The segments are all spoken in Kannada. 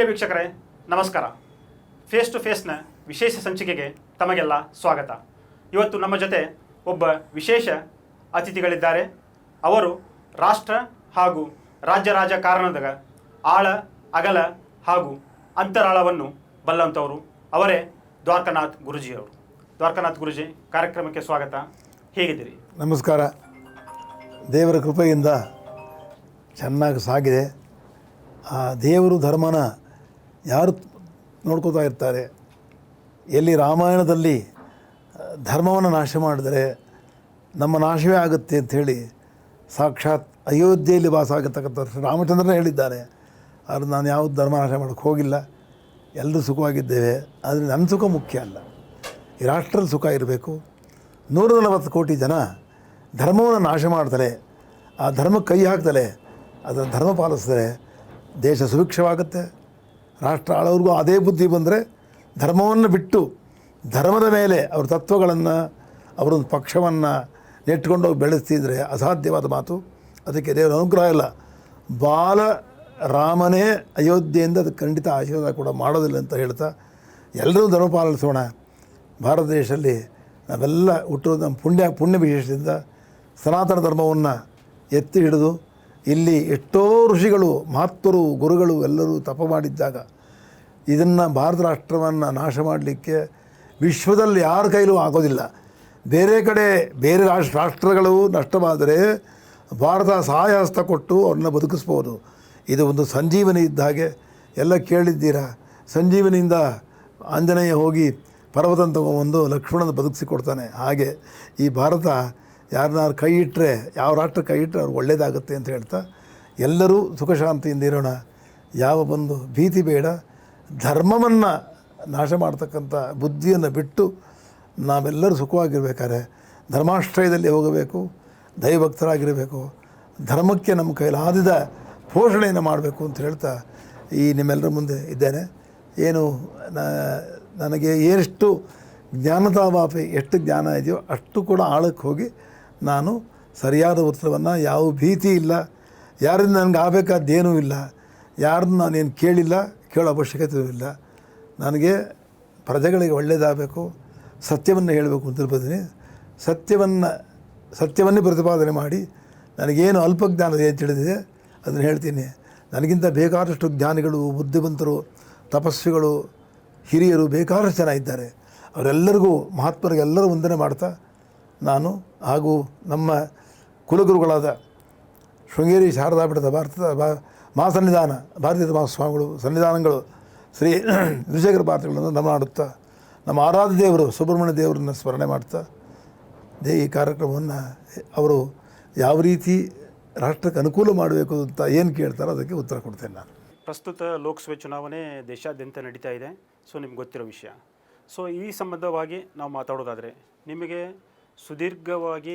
ಪ್ರಿಯ ವೀಕ್ಷಕರೇ ನಮಸ್ಕಾರ. ಫೇಸ್ ಟು ಫೇಸ್ನ ವಿಶೇಷ ಸಂಚಿಕೆಗೆ ತಮಗೆಲ್ಲ ಸ್ವಾಗತ. ಇವತ್ತು ನಮ್ಮ ಜೊತೆ ಒಬ್ಬ ವಿಶೇಷ ಅತಿಥಿಗಳಿದ್ದಾರೆ. ಅವರು ರಾಷ್ಟ್ರ ಹಾಗೂ ರಾಜ್ಯ ರಾಜಕಾರಣದ ಆಳ ಅಗಲ ಹಾಗೂ ಅಂತರಾಳವನ್ನು ಬಲ್ಲಂಥವರು. ಅವರೇ ದ್ವಾರಕಾನಾಥ್ ಗುರೂಜಿಯವರು. ದ್ವಾರಕಾನಾಥ್ ಗುರೂಜಿ, ಕಾರ್ಯಕ್ರಮಕ್ಕೆ ಸ್ವಾಗತ. ಹೇಗಿದ್ದೀರಿ? ನಮಸ್ಕಾರ. ದೇವರ ಕೃಪೆಯಿಂದ ಚೆನ್ನಾಗಿ ಸಾಗಿದೆ. ಆ ದೇವರು ಧರ್ಮನ ಯಾರು ನೋಡ್ಕೋತಾ ಇರ್ತಾರೆ. ಎಲ್ಲಿ ರಾಮಾಯಣದಲ್ಲಿ ಧರ್ಮವನ್ನು ನಾಶ ಮಾಡಿದರೆ ನಮ್ಮ ನಾಶವೇ ಆಗುತ್ತೆ ಅಂಥೇಳಿ ಸಾಕ್ಷಾತ್ ಅಯೋಧ್ಯೆಯಲ್ಲಿ ವಾಸ ಆಗತಕ್ಕಂಥ ರಾಮಚಂದ್ರನೇ ಹೇಳಿದ್ದಾನೆ. ಆದರೆ ನಾನು ಯಾವುದು ಧರ್ಮ ನಾಶ ಮಾಡೋಕ್ಕೆ ಹೋಗಿಲ್ಲ, ಎಲ್ಲರೂ ಸುಖವಾಗಿದ್ದೇವೆ. ಆದರೆ ನನ್ನ ಸುಖ ಮುಖ್ಯ ಅಲ್ಲ, ಈ ರಾಷ್ಟ್ರದ ಸುಖ ಇರಬೇಕು. 140 ಕೋಟಿ ಜನ ಧರ್ಮವನ್ನು ನಾಶ ಮಾಡ್ತಾರೆ, ಆ ಧರ್ಮಕ್ಕೆ ಕೈ ಹಾಕ್ತಲೆ, ಅದರ ಧರ್ಮ ಪಾಲಿಸಿದರೆ ದೇಶ ಸುಭಿಕ್ಷವಾಗುತ್ತೆ. ರಾಷ್ಟ್ರ ಆಳೋರ್ಗೂ ಅದೇ ಬುದ್ಧಿ ಬಂದರೆ ಧರ್ಮವನ್ನು ಬಿಟ್ಟು ಧರ್ಮದ ಮೇಲೆ ಅವ್ರ ತತ್ವಗಳನ್ನು ಅವರೊಂದು ಪಕ್ಷವನ್ನು ನೆಟ್ಕೊಂಡೋಗಿ ಬೆಳೆಸ್ತಿದ್ರೆ ಅಸಾಧ್ಯವಾದ ಮಾತು. ಅದಕ್ಕೆ ದೇವರ ಅನುಗ್ರಹ ಇಲ್ಲ. ಬಾಲ ರಾಮನೇ ಅಯೋಧ್ಯೆಯಿಂದ ಅದಕ್ಕೆ ಖಂಡಿತ ಆಶೀರ್ವಾದ ಕೂಡ ಮಾಡೋದಿಲ್ಲ ಅಂತ ಹೇಳ್ತಾ ಎಲ್ಲರೂ ಧರ್ಮ ಪಾಲಿಸೋಣ. ಭಾರತ ದೇಶದಲ್ಲಿ ನಾವೆಲ್ಲ ಹುಟ್ಟೋದು ನಮ್ಮ ಪುಣ್ಯ ವಿಶೇಷದಿಂದ ಸನಾತನ ಧರ್ಮವನ್ನು ಎತ್ತಿ ಹಿಡಿದು ಇಲ್ಲಿ ಎಷ್ಟೋ ಋಷಿಗಳು, ಮಹಾತ್ಮರು, ಗುರುಗಳು ಎಲ್ಲರೂ ತಪ ಮಾಡಿದ್ದಾಗ ಇದನ್ನು ಭಾರತ ರಾಷ್ಟ್ರವನ್ನು ನಾಶ ಮಾಡಲಿಕ್ಕೆ ವಿಶ್ವದಲ್ಲಿ ಯಾರ ಕೈಲೂ ಆಗೋದಿಲ್ಲ. ಬೇರೆ ಕಡೆ ಬೇರೆ ರಾಷ್ಟ್ರಗಳು ನಷ್ಟವಾದರೆ ಭಾರತ ಸಹಾಯ ಹಸ್ತ ಕೊಟ್ಟು ಅವ್ರನ್ನ ಬದುಕಿಸ್ಬೋದು. ಇದು ಒಂದು ಸಂಜೀವನಿ ಇದ್ದ ಹಾಗೆ. ಎಲ್ಲ ಕೇಳಿದ್ದೀರಾ, ಸಂಜೀವನಿಯಿಂದ ಆಂಜನೇಯ ಹೋಗಿ ಪರ್ವತನ ತಗೊಂಬಂದು ಲಕ್ಷ್ಮಣನ ಬದುಕಿಸಿಕೊಡ್ತಾನೆ. ಹಾಗೆ ಈ ಭಾರತ ಯಾರನ್ನಾರು ಕೈ ಇಟ್ಟರೆ, ಯಾವ ರಾಷ್ಟ್ರ ಕೈ ಇಟ್ಟರೆ ಅವ್ರು ಒಳ್ಳೆಯದಾಗುತ್ತೆ ಅಂತ ಹೇಳ್ತಾ ಎಲ್ಲರೂ ಸುಖ ಶಾಂತಿಯಿಂದ ಇರೋಣ. ಯಾವ ಒಂದು ಭೀತಿ ಬೇಡ. ಧರ್ಮವನ್ನು ನಾಶ ಮಾಡ್ತಕ್ಕಂಥ ಬುದ್ಧಿಯನ್ನು ಬಿಟ್ಟು ನಾವೆಲ್ಲರೂ ಸುಖವಾಗಿರ್ಬೇಕಾದ್ರೆ ಧರ್ಮಾಶ್ರಯದಲ್ಲಿ ಹೋಗಬೇಕು, ದೈವಭಕ್ತರಾಗಿರಬೇಕು, ಧರ್ಮಕ್ಕೆ ನಮ್ಮ ಕೈಲಾದ ಪೋಷಣೆಯನ್ನು ಮಾಡಬೇಕು ಅಂತ ಹೇಳ್ತಾ ಈ ನಿಮ್ಮೆಲ್ಲರ ಮುಂದೆ ಇದ್ದೇನೆ. ಏನು ನನಗೆ ಎಷ್ಟು ಜ್ಞಾನತಾವಾಪಿ, ಎಷ್ಟು ಜ್ಞಾನ ಇದೆಯೋ ಅಷ್ಟು ಕೂಡ ಆಳಕ್ಕೆ ಹೋಗಿ ನಾನು ಸರಿಯಾದ ಉತ್ತರವನ್ನು, ಯಾವ ಭೀತಿ ಇಲ್ಲ, ಯಾರಿಂದ ನನಗೆ ಆಗಬೇಕಾದ್ದೇನೂ ಇಲ್ಲ, ಯಾರನ್ನು ನಾನೇನು ಕೇಳಿಲ್ಲ, ಕೇಳೋ ಅವಶ್ಯಕತೆಯೂ ಇಲ್ಲ. ನನಗೆ ಪ್ರಜೆಗಳಿಗೆ ಒಳ್ಳೆಯದಾಗಬೇಕು, ಸತ್ಯವನ್ನು ಹೇಳಬೇಕು ಅಂತ ತಿಳ್ಕೊತೀನಿ. ಸತ್ಯವನ್ನೇ ಪ್ರತಿಪಾದನೆ ಮಾಡಿ ನನಗೇನು ಅಲ್ಪಜ್ಞಾನ ಏನು ತಿಳಿದಿದೆ ಅದನ್ನು ಹೇಳ್ತೀನಿ. ನನಗಿಂತ ಬೇಕಾದಷ್ಟು ಜ್ಞಾನಿಗಳು, ಬುದ್ಧಿವಂತರು, ತಪಸ್ವಿಗಳು, ಹಿರಿಯರು ಬೇಕಾದಷ್ಟು ಜನ ಇದ್ದಾರೆ. ಅವರೆಲ್ಲರಿಗೂ, ಮಹಾತ್ಮರಿಗೆಲ್ಲರೂ ವಂದನೆ ಮಾಡ್ತಾ ನಾನು ಹಾಗೂ ನಮ್ಮ ಕುಲಗುರುಗಳಾದ ಶೃಂಗೇರಿ ಶಾರದಾ ಪೀಠದ ಭಾರತೀಯ ಮಹಾಸ್ವಾಮಿಗಳು ಸನ್ನಿಧಾನಗಳು ಶ್ರೀ ವಿಜಯೇಂದ್ರ ಭಾರತಿಗಳನ್ನು ನಮನ ಮಾಡುತ್ತಾ ನಮ್ಮ ಆರಾಧ್ಯ ದೇವರು ಸುಬ್ರಹ್ಮಣ್ಯ ದೇವರನ್ನು ಸ್ಮರಣೆ ಮಾಡ್ತಾ ಈ ಕಾರ್ಯಕ್ರಮವನ್ನು ಅವರು ಯಾವ ರೀತಿ ರಾಷ್ಟ್ರಕ್ಕೆ ಅನುಕೂಲ ಮಾಡಬೇಕು ಅಂತ ಏನು ಕೇಳ್ತಾರೋ ಅದಕ್ಕೆ ಉತ್ತರ ಕೊಡ್ತೇನೆ ನಾನು. ಪ್ರಸ್ತುತ ಲೋಕಸಭೆ ಚುನಾವಣೆ ದೇಶಾದ್ಯಂತ ನಡೀತಾ ಇದೆ. ಸೊ ನಿಮ್ಗೆ ಗೊತ್ತಿರೋ ವಿಷಯ. ಸೊ ಈ ಸಂಬಂಧವಾಗಿ ನಾವು ಮಾತಾಡೋದಾದರೆ, ನಿಮಗೆ ಸುದೀರ್ಘವಾಗಿ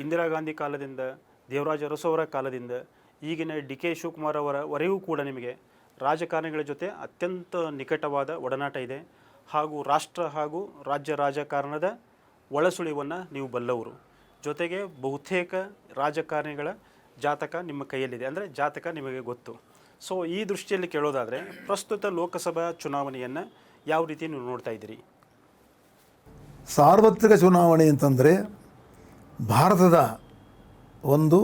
ಇಂದಿರಾ ಗಾಂಧಿ ಕಾಲದಿಂದ, ದೇವರಾಜ ಅರಸು ಅವರ ಕಾಲದಿಂದ ಈಗಿನ DK ಶಿವಕುಮಾರ್ ಅವರವರೆಗೂ ಕೂಡ ನಿಮಗೆ ರಾಜಕಾರಣಿಗಳ ಜೊತೆ ಅತ್ಯಂತ ನಿಕಟವಾದ ಒಡನಾಟ ಇದೆ. ಹಾಗೂ ರಾಷ್ಟ್ರ ಹಾಗೂ ರಾಜ್ಯ ರಾಜಕಾರಣದ ಒಳಸುಳಿವನ್ನು ನೀವು ಬಲ್ಲವರು. ಜೊತೆಗೆ ಬಹುತೇಕ ರಾಜಕಾರಣಿಗಳ ಜಾತಕ ನಿಮ್ಮ ಕೈಯಲ್ಲಿದೆ, ಅಂದರೆ ಜಾತಕ ನಿಮಗೆ ಗೊತ್ತು. ಸೊ ಈ ದೃಷ್ಟಿಯಲ್ಲಿ ಕೇಳೋದಾದರೆ, ಪ್ರಸ್ತುತ ಲೋಕಸಭಾ ಚುನಾವಣೆಯನ್ನು ಯಾವ ರೀತಿ ನೀವು ನೋಡ್ತಾ ಇದ್ದೀರಿ? ಸಾರ್ವತ್ರಿಕ ಚುನಾವಣೆ ಅಂತಂದರೆ ಭಾರತದ ಒಂದು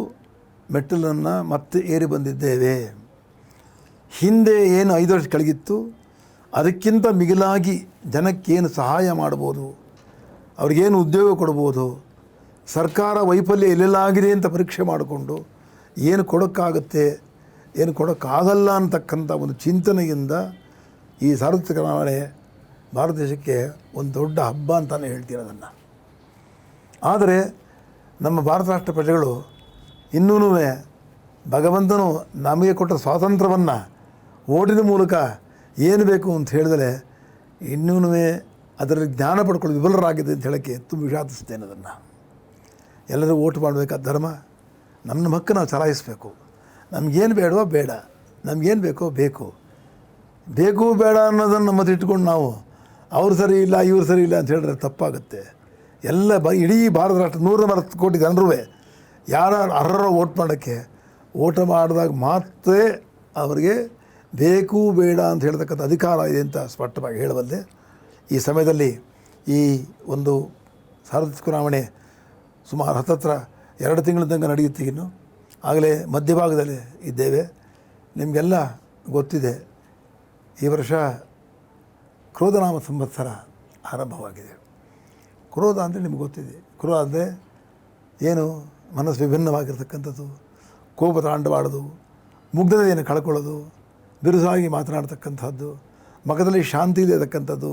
ಮೆಟ್ಟಲನ್ನು ಮತ್ತೆ ಏರಿ ಬಂದಿದ್ದೇವೆ. ಹಿಂದೆ ಏನು 5 ವರ್ಷ ಕೆಳಗಿತ್ತು ಅದಕ್ಕಿಂತ ಮಿಗಿಲಾಗಿ ಜನಕ್ಕೇನು ಸಹಾಯ ಮಾಡ್ಬೋದು, ಅವ್ರಿಗೇನು ಉದ್ಯೋಗ ಕೊಡ್ಬೋದು, ಸರ್ಕಾರ ವೈಫಲ್ಯ ಎಲ್ಲೆಲ್ಲಾಗಿದೆ ಅಂತ ಪರೀಕ್ಷೆ ಮಾಡಿಕೊಂಡು ಏನು ಕೊಡೋಕ್ಕಾಗುತ್ತೆ, ಏನು ಕೊಡೋಕ್ಕಾಗಲ್ಲ ಅಂತಕ್ಕಂಥ ಒಂದು ಚಿಂತನೆಯಿಂದ ಈ ಸಾರ್ವತ್ರಿಕ ಚುನಾವಣೆ ಭಾರತ ದೇಶಕ್ಕೆ ಒಂದು ದೊಡ್ಡ ಹಬ್ಬ ಅಂತಲೇ ಹೇಳ್ತೀನಿ ಅದನ್ನು. ಆದರೆ ನಮ್ಮ ಭಾರತ ರಾಷ್ಟ್ರ ಪ್ರಜೆಗಳು ಇನ್ನೂ ಭಗವಂತನು ನಮಗೆ ಕೊಟ್ಟ ಸ್ವಾತಂತ್ರ್ಯವನ್ನು ಓಟಿನ ಮೂಲಕ ಏನು ಬೇಕು ಅಂತ ಹೇಳಿದರೆ ಇನ್ನೂ ಅದರಲ್ಲಿ ಜ್ಞಾನ ಪಡ್ಕೊಳ್ಳೋದು ವಿಫಲರಾಗಿದೆ ಅಂತ ಹೇಳೋಕ್ಕೆ ತುಂಬ ವಿಷಾದಿಸ್ತೇನೆ. ಅದನ್ನು ಎಲ್ಲರೂ ಓಟ್ ಮಾಡಬೇಕಾದ ಧರ್ಮ, ನಮ್ಮ ಹಕ್ಕು ನಾವು ಚಲಾಯಿಸಬೇಕು. ನಮಗೇನು ಬೇಡವೋ ಬೇಡ, ನಮಗೇನು ಬೇಕೋ ಬೇಕು, ಬೇಕು ಬೇಡ ಅನ್ನೋದನ್ನು ನಮ್ಮದು ಇಟ್ಕೊಂಡು ನಾವು ಅವ್ರು ಸರಿ ಇಲ್ಲ ಇವ್ರು ಸರಿ ಇಲ್ಲ ಅಂತ ಹೇಳಿದ್ರೆ ತಪ್ಪಾಗುತ್ತೆ. ಎಲ್ಲ ಇಡೀ ಭಾರತ ರಾಷ್ಟ್ರ 140 ಕೋಟಿ ಜನರೂ ಯಾರು ಅರ್ಹರ ಓಟ್ ಮಾಡೋಕ್ಕೆ ಓಟ್ ಮಾಡಿದಾಗ ಮಾತ್ರ ಅವರಿಗೆ ಬೇಕು ಬೇಡ ಅಂತ ಹೇಳ್ತಕ್ಕಂಥ ಅಧಿಕಾರ ಇದೆ ಅಂತ ಸ್ಪಷ್ಟವಾಗಿ ಹೇಳಬಲ್ಲೆ. ಈ ಸಮಯದಲ್ಲಿ ಈ ಒಂದು ಸಾರ್ವತ್ರಿಕ ಚುನಾವಣೆ ಸುಮಾರು ಹತ್ತತ್ರ 2 ತಿಂಗಳ ತನಕ ನಡೆಯುತ್ತೆ. ಇನ್ನು ಆಗಲೇ ಮಧ್ಯಭಾಗದಲ್ಲಿ ಇದ್ದೇವೆ. ನಿಮಗೆಲ್ಲ ಗೊತ್ತಿದೆ, ಈ ವರ್ಷ ಕ್ರೋಧನಾಮ ಸಂವತ್ಸರ ಆರಂಭವಾಗಿದೆ. ಕ್ರೋಧ ಅಂದರೆ ನಿಮ್ಗೆ ಗೊತ್ತಿದೆ. ಕ್ರೋಧ ಅಂದರೆ ಏನು? ಮನಸ್ಸು ವಿಭಿನ್ನವಾಗಿರ್ತಕ್ಕಂಥದ್ದು, ಕೋಪ ತಾಂಡವಾಡೋದು, ಮುಗ್ಧತೆಯನ್ನು ಕಳ್ಕೊಳ್ಳೋದು, ಬಿರುಸಾಗಿ ಮಾತನಾಡ್ತಕ್ಕಂಥದ್ದು, ಮುಖದಲ್ಲಿ ಶಾಂತಿ ಇರತಕ್ಕಂಥದ್ದು,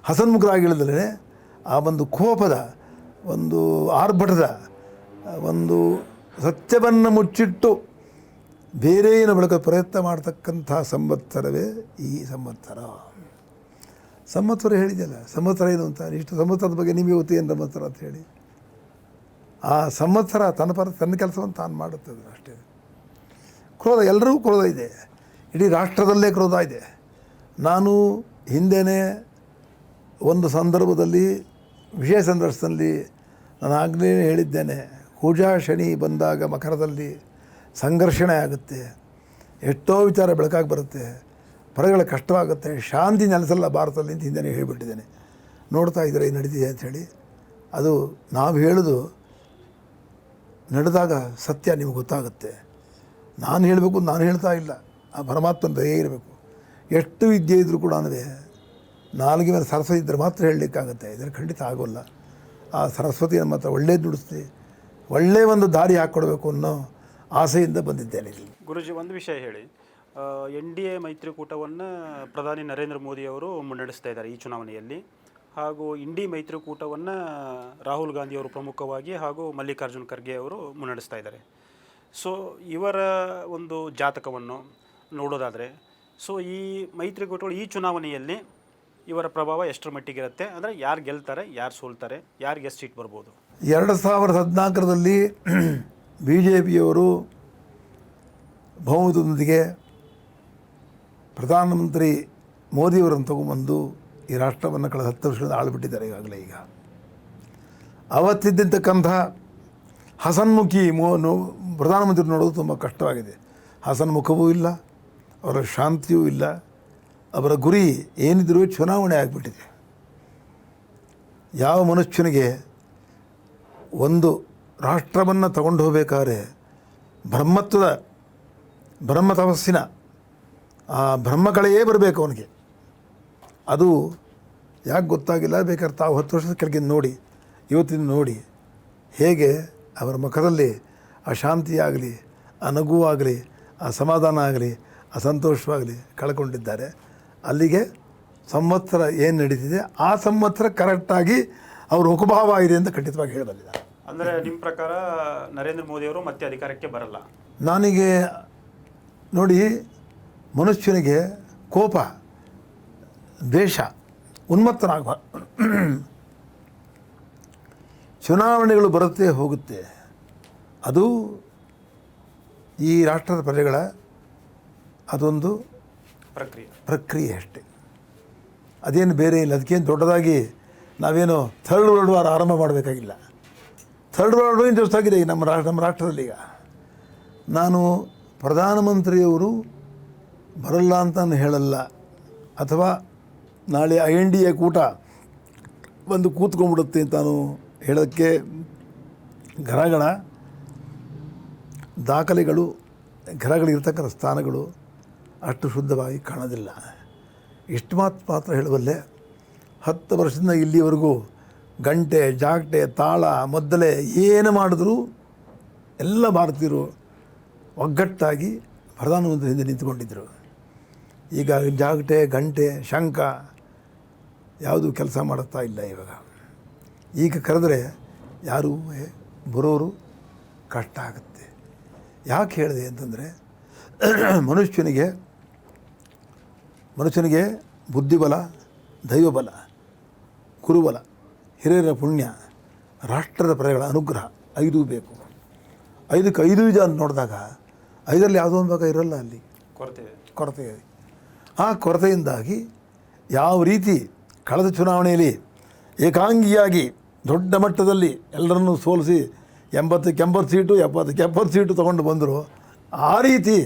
ಹಸನ್ಮುಖರಾಗಿಳಿದಲೇ ಆ ಒಂದು ಕೋಪದ, ಒಂದು ಆರ್ಭಟದ, ಒಂದು ಸತ್ಯವನ್ನು ಮುಚ್ಚಿಟ್ಟು ಬೇರೆಯನ್ನು ಬೆಳಕ ಪ್ರಯತ್ನ ಮಾಡ್ತಕ್ಕಂಥ ಸಂವತ್ಸರವೇ ಈ ಸಂವತ್ಸರ. ಸಂವತ್ಸರ ಹೇಳಿದೆಯಲ್ಲ, ಸಂವತ್ಸರ ಏನು ಅಂತ. ಇಷ್ಟು ಸಂವತ್ಸರದ ಬಗ್ಗೆ ನಿಮಗೆ ಗೊತ್ತೇನು ಸಂವತ್ಸರ ಅಂತ ಹೇಳಿ? ಆ ಸಂವತ್ಸರ ತನ್ನ ಕೆಲಸವನ್ನು ತಾನು ಮಾಡುತ್ತದೆ ಅಷ್ಟೇ. ಕ್ರೋಧ, ಎಲ್ಲರಿಗೂ ಕ್ರೋಧ ಇದೆ, ಇಡೀ ರಾಷ್ಟ್ರದಲ್ಲೇ ಕ್ರೋಧ ಇದೆ. ನಾನು ಹಿಂದೆಯೇ ಒಂದು ಸಂದರ್ಭದಲ್ಲಿ ವಿಷಯ ಸಂದರ್ಶನದಲ್ಲಿ ನಾನು ಆಗಲೇ ಹೇಳಿದ್ದೇನೆ, ಕೂಜಾ ಶನಿ ಬಂದಾಗ ಮಕರದಲ್ಲಿ ಸಂಘರ್ಷಣೆ ಆಗುತ್ತೆ, ಎಷ್ಟೋ ವಿಚಾರ ಬೆಳಕಾಗಿ ಬರುತ್ತೆ, ಪರಗಳ ಕಷ್ಟವಾಗುತ್ತೆ, ಶಾಂತಿ ನೆಲೆಸಲ್ಲ ಭಾರತದಲ್ಲಿ ಅಂತ ಹಿಂದೆ ಹೇಳಿಬಿಟ್ಟಿದ್ದೇನೆ. ನೋಡ್ತಾ ಇದ್ದಾರೆ ನಡೀತಿದೆ ಅಂಥೇಳಿ. ಅದು ನಾವು ಹೇಳೋದು ನಡೆದಾಗ ಸತ್ಯ ನಿಮಗೆ ಗೊತ್ತಾಗುತ್ತೆ. ನಾನು ಹೇಳಬೇಕು, ನಾನು ಹೇಳ್ತಾ ಇಲ್ಲ, ಆ ಪರಮಾತ್ಮನ ದಯೆ ಇರಬೇಕು. ಎಷ್ಟು ವಿದ್ಯೆ ಇದ್ದರೂ ಕೂಡ ನಾಲ್ಗೆ ಮೇಲೆ ಸರಸ್ವತಿ ಇದ್ದರೆ ಮಾತ್ರ ಹೇಳಲಿಕ್ಕಾಗುತ್ತೆ, ಇದನ್ನು ಖಂಡಿತ ಆಗೋಲ್ಲ. ಆ ಸರಸ್ವತಿ ನಮ್ಮ ಹತ್ರ ಒಳ್ಳೇದು ನುಡಿಸ್ತಿ, ಒಳ್ಳೆಯ ಒಂದು ದಾರಿ ಹಾಕ್ಕೊಡ್ಬೇಕು ಅನ್ನೋ ಆಸೆಯಿಂದ ಬಂದಿದ್ದೇನೆ ಇಲ್ಲಿ. ಗುರುಜಿ, ಒಂದು ವಿಷಯ ಹೇಳಿ. NDA ಮೈತ್ರಿಕೂಟವನ್ನು ಪ್ರಧಾನಿ ನರೇಂದ್ರ ಮೋದಿಯವರು ಮುನ್ನಡೆಸ್ತಾ ಇದ್ದಾರೆ ಈ ಚುನಾವಣೆಯಲ್ಲಿ, ಹಾಗೂ ಇಂಡಿ ಮೈತ್ರಿಕೂಟವನ್ನು ರಾಹುಲ್ ಗಾಂಧಿಯವರು ಪ್ರಮುಖವಾಗಿ ಹಾಗೂ ಮಲ್ಲಿಕಾರ್ಜುನ್ ಖರ್ಗೆ ಅವರು ಮುನ್ನಡೆಸ್ತಾ ಇದ್ದಾರೆ. ಸೊ ಇವರ ಒಂದು ಜಾತಕವನ್ನು ನೋಡೋದಾದರೆ, ಸೊ ಈ ಮೈತ್ರಿಕೂಟಗಳು ಈ ಚುನಾವಣೆಯಲ್ಲಿ ಇವರ ಪ್ರಭಾವ ಎಷ್ಟರ ಮಟ್ಟಿಗಿರುತ್ತೆ? ಅಂದರೆ ಯಾರು ಗೆಲ್ತಾರೆ, ಯಾರು ಸೋಲ್ತಾರೆ, ಯಾರಿಗೆ ಎಷ್ಟು ಸೀಟ್ ಬರ್ಬೋದು? 2014ರಲ್ಲಿ BJPಯವರು ಬಹುಮತದೊಂದಿಗೆ ಪ್ರಧಾನಮಂತ್ರಿ ಮೋದಿಯವರನ್ನು ತಗೊಂಬಂದು ಈ ರಾಷ್ಟ್ರವನ್ನು ಕಳೆದ 10 ವರ್ಷದಿಂದ ಆಳ್ಬಿಟ್ಟಿದ್ದಾರೆ. ಈಗಾಗಲೇ ಈಗ ಅವತ್ತಿದ್ದಂತಕ್ಕಂಥ ಹಸನ್ಮುಖಿ ಪ್ರಧಾನಮಂತ್ರಿ ನೋಡೋದು ತುಂಬ ಕಷ್ಟವಾಗಿದೆ. ಹಸನ್ಮುಖವೂ ಇಲ್ಲ, ಅವರ ಶಾಂತಿಯೂ ಇಲ್ಲ, ಅವರ ಗುರಿ ಏನಿದ್ರೂ ಚುನಾವಣೆ ಆಗಿಬಿಟ್ಟಿದೆ. ಯಾವ ಮನುಷ್ಯನಿಗೆ ಒಂದು ರಾಷ್ಟ್ರವನ್ನು ತಗೊಂಡು ಹೋಗಬೇಕಾದ್ರೆ ಬ್ರಹ್ಮ ತಪಸ್ಸಿನ ಆ ಬ್ರಹ್ಮಕಳೆಯೇ ಬರಬೇಕು ಅವನಿಗೆ. ಅದು ಯಾಕೆ ಗೊತ್ತಾಗಿಲ್ಲ? ಬೇಕಾದ್ರೆ ತಾವು 10 ವರ್ಷದ ಕೆಳಗೆ ನೋಡಿ, ಇವತ್ತಿನ ನೋಡಿ, ಹೇಗೆ ಅವರ ಮುಖದಲ್ಲಿ ಆ ಶಾಂತಿಯಾಗಲಿ, ಆ ನಗು ಆಗಲಿ, ಆ ಸಮಾಧಾನ ಆಗಲಿ, ಆ ಸಂತೋಷವಾಗಲಿ ಕಳ್ಕೊಂಡಿದ್ದಾರೆ. ಅಲ್ಲಿಗೆ ಸಂವತ್ಸರ ಏನು ನಡೀತಿದೆ ಆ ಸಂವತ್ಸರ ಕರೆಕ್ಟಾಗಿ ಅವ್ರ ಮುಖಭಾವ ಇದೆ ಅಂತ ಖಂಡಿತವಾಗಿ ಹೇಳಬಲ್ಲಿದ್ದಾರೆ. ಅಂದರೆ ನಿಮ್ಮ ಪ್ರಕಾರ ನರೇಂದ್ರ ಮೋದಿಯವರು ಮತ್ತೆ ಅಧಿಕಾರಕ್ಕೆ ಬರಲ್ಲ? ನನಗೆ ನೋಡಿ, ಮನುಷ್ಯನಿಗೆ ಕೋಪ, ದ್ವೇಷ, ಉನ್ಮತ್ತನಾಗಬಾರ್ದು. ಚುನಾವಣೆಗಳು ಬರುತ್ತೆ ಹೋಗುತ್ತೆ, ಅದು ಈ ರಾಷ್ಟ್ರದ ಪ್ರಜೆಗಳ ಅದೊಂದು ಪ್ರಕ್ರಿಯೆ ಅಷ್ಟೇ, ಅದೇನು ಬೇರೆ ಇಲ್ಲ. ಅದಕ್ಕೇನು ದೊಡ್ಡದಾಗಿ ನಾವೇನು ಥರ್ಡ್ ವರ್ಲ್ಡ್ ವಾರ್ ಆರಂಭ ಮಾಡಬೇಕಾಗಿಲ್ಲ. ಥರ್ಡ್ ವರ್ಲ್ಡ್ ವಾರ್ ಇಂಟ್ರೆಸ್ಟ್ ಆಗಿದೆ ಈಗ ನಮ್ಮ ರಾಷ್ಟ್ರದಲ್ಲಿ. ಈಗ ನಾನು ಪ್ರಧಾನಮಂತ್ರಿಯವರು ಬರಲ್ಲ ಅಂತ ನಾನು ಹೇಳಲ್ಲ, ಅಥವಾ ನಾಳೆ NDA ಕೂಟ ಬಂದು ಕೂತ್ಕೊಂಡ್ಬಿಡುತ್ತೆ ಅಂತ ನಾನು ಹೇಳೋಕ್ಕೆ ಗ್ರಹಗಳ ದಾಖಲೆಗಳು, ಗ್ರಹಗಳಿರ್ತಕ್ಕಂಥ ಸ್ಥಾನಗಳು ಅಷ್ಟು ಶುದ್ಧವಾಗಿ ಕಾಣೋದಿಲ್ಲ. ಇಷ್ಟು ಮಾತ್ರ ಹೇಳಬಲ್ಲೆ, 10 ವರ್ಷದಿಂದ ಇಲ್ಲಿವರೆಗೂ ಗಂಟೆ, ಜಾಗಟೆ, ತಾಳ, ಮೊದಲೇ ಏನು ಮಾಡಿದ್ರು ಎಲ್ಲ ಭಾರತೀಯರು ಒಗ್ಗಟ್ಟಾಗಿ ಪ್ರಧಾನಮಂತ್ರಿ ಹಿಂದೆ ನಿಂತ್ಕೊಂಡಿದ್ದರು. ಈಗ ಜಾಗಟೆ, ಗಂಟೆ, ಶಂಖ ಯಾವುದೂ ಕೆಲಸ ಮಾಡುತ್ತಾ ಇಲ್ಲ. ಈಗ ಕರೆದರೆ ಯಾರೂ ಬರೋರು ಕಷ್ಟ ಆಗುತ್ತೆ. ಯಾಕೆ ಹೇಳಿದೆ ಅಂತಂದರೆ, ಮನುಷ್ಯನಿಗೆ ಬುದ್ಧಿಬಲ, ದೈವಬಲ, ಗುರುಬಲ, ಹಿರಿಯರ ಪುಣ್ಯ, ರಾಷ್ಟ್ರದ ಪ್ರಜೆಗಳ ಅನುಗ್ರಹ 5 ಬೇಕು. 5ಕ್ಕೆ 5 ಇದೆ ಅಂತ ನೋಡಿದಾಗ 5ರಲ್ಲಿ ಯಾವುದೋ ಒಂದು ಭಾಗ ಇರೋಲ್ಲ, ಅಲ್ಲಿ ಕೊರತೆ ಇದೆ. ಆ ಕೊರತೆಯಿಂದಾಗಿ ಯಾವ ರೀತಿ ಕಳೆದ ಚುನಾವಣೆಯಲ್ಲಿ ಏಕಾಂಗಿಯಾಗಿ ದೊಡ್ಡ ಮಟ್ಟದಲ್ಲಿ ಎಲ್ಲರನ್ನೂ ಸೋಲಿಸಿ 80ಕ್ಕೆ 80 ಸೀಟು, 70ಕ್ಕೆ 70 ಸೀಟು ತೊಗೊಂಡು ಬಂದರು, ಆ ರೀತಿ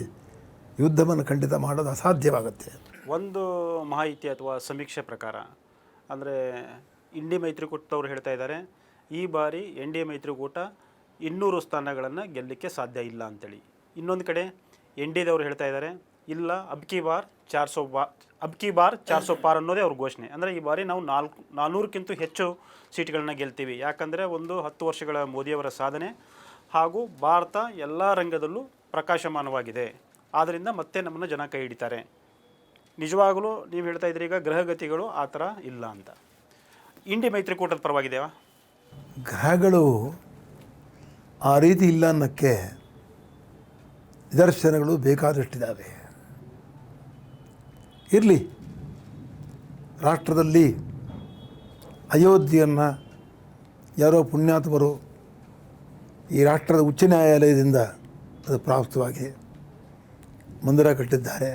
ಯುದ್ಧವನ್ನು ಖಂಡಿತ ಮಾಡೋದು ಅಸಾಧ್ಯವಾಗುತ್ತೆ. ಒಂದು ಮಾಹಿತಿ ಅಥವಾ ಸಮೀಕ್ಷೆ ಪ್ರಕಾರ ಅಂದರೆ ಇಂಡಿ ಮೈತ್ರಿಕೂಟದವ್ರು ಹೇಳ್ತಾ ಇದ್ದಾರೆ, ಈ ಬಾರಿ ಎನ್ ಡಿ ಎ ಮೈತ್ರಿಕೂಟ 200 ಸ್ಥಾನಗಳನ್ನು ಗೆಲ್ಲಲಿಕ್ಕೆ ಸಾಧ್ಯ ಇಲ್ಲ ಅಂತೇಳಿ. ಇನ್ನೊಂದು ಕಡೆ ಎನ್ ಡಿ ಎದವ್ರು ಹೇಳ್ತಾ ಇದ್ದಾರೆ, ಇಲ್ಲ ಅಬ್ಕಿ ಬಾರ್ 400 ಪಾರ್ ಅನ್ನೋದೇ ಅವ್ರ ಘೋಷಣೆ. ಅಂದರೆ ಈ ಬಾರಿ ನಾವು 400ಕ್ಕಿಂತ ಹೆಚ್ಚು ಸೀಟ್ಗಳನ್ನ ಗೆಲ್ತೀವಿ. ಯಾಕಂದರೆ ಒಂದು 10 ವರ್ಷಗಳ ಮೋದಿಯವರ ಸಾಧನೆ ಹಾಗೂ ಭಾರತ ಎಲ್ಲ ರಂಗದಲ್ಲೂ ಪ್ರಕಾಶಮಾನವಾಗಿದೆ. ಆದ್ದರಿಂದ ಮತ್ತೆ ನಮ್ಮನ್ನು ಜನ ಕೈ ಹಿಡಿತಾರೆ. ನಿಜವಾಗಲೂ ನೀವು ಹೇಳ್ತಾ ಇದ್ದೀರಿ ಈಗ ಗ್ರಹಗತಿಗಳು ಆ ಥರ ಇಲ್ಲ ಅಂತ. ಇಂಡಿ ಮೈತ್ರಿಕೂಟದ ಪರವಾಗಿದೆಯಾ? ಗ್ರಹಗಳು ಆ ರೀತಿ ಇಲ್ಲ ಅನ್ನೋಕ್ಕೆ ನಿದರ್ಶನಗಳು ಬೇಕಾದಷ್ಟಿದ್ದಾವೆ. ಇರಲಿ, ರಾಷ್ಟ್ರದಲ್ಲಿ ಅಯೋಧ್ಯೆಯನ್ನು ಯಾರೋ ಪುಣ್ಯಾತ್ಮರು ಈ ರಾಷ್ಟ್ರದ ಉಚ್ಚ ನ್ಯಾಯಾಲಯದಿಂದ ಅದು ಪ್ರಾಪ್ತವಾಗಿ ಮಂದಿರ ಕಟ್ಟಿದ್ದಾರೆ.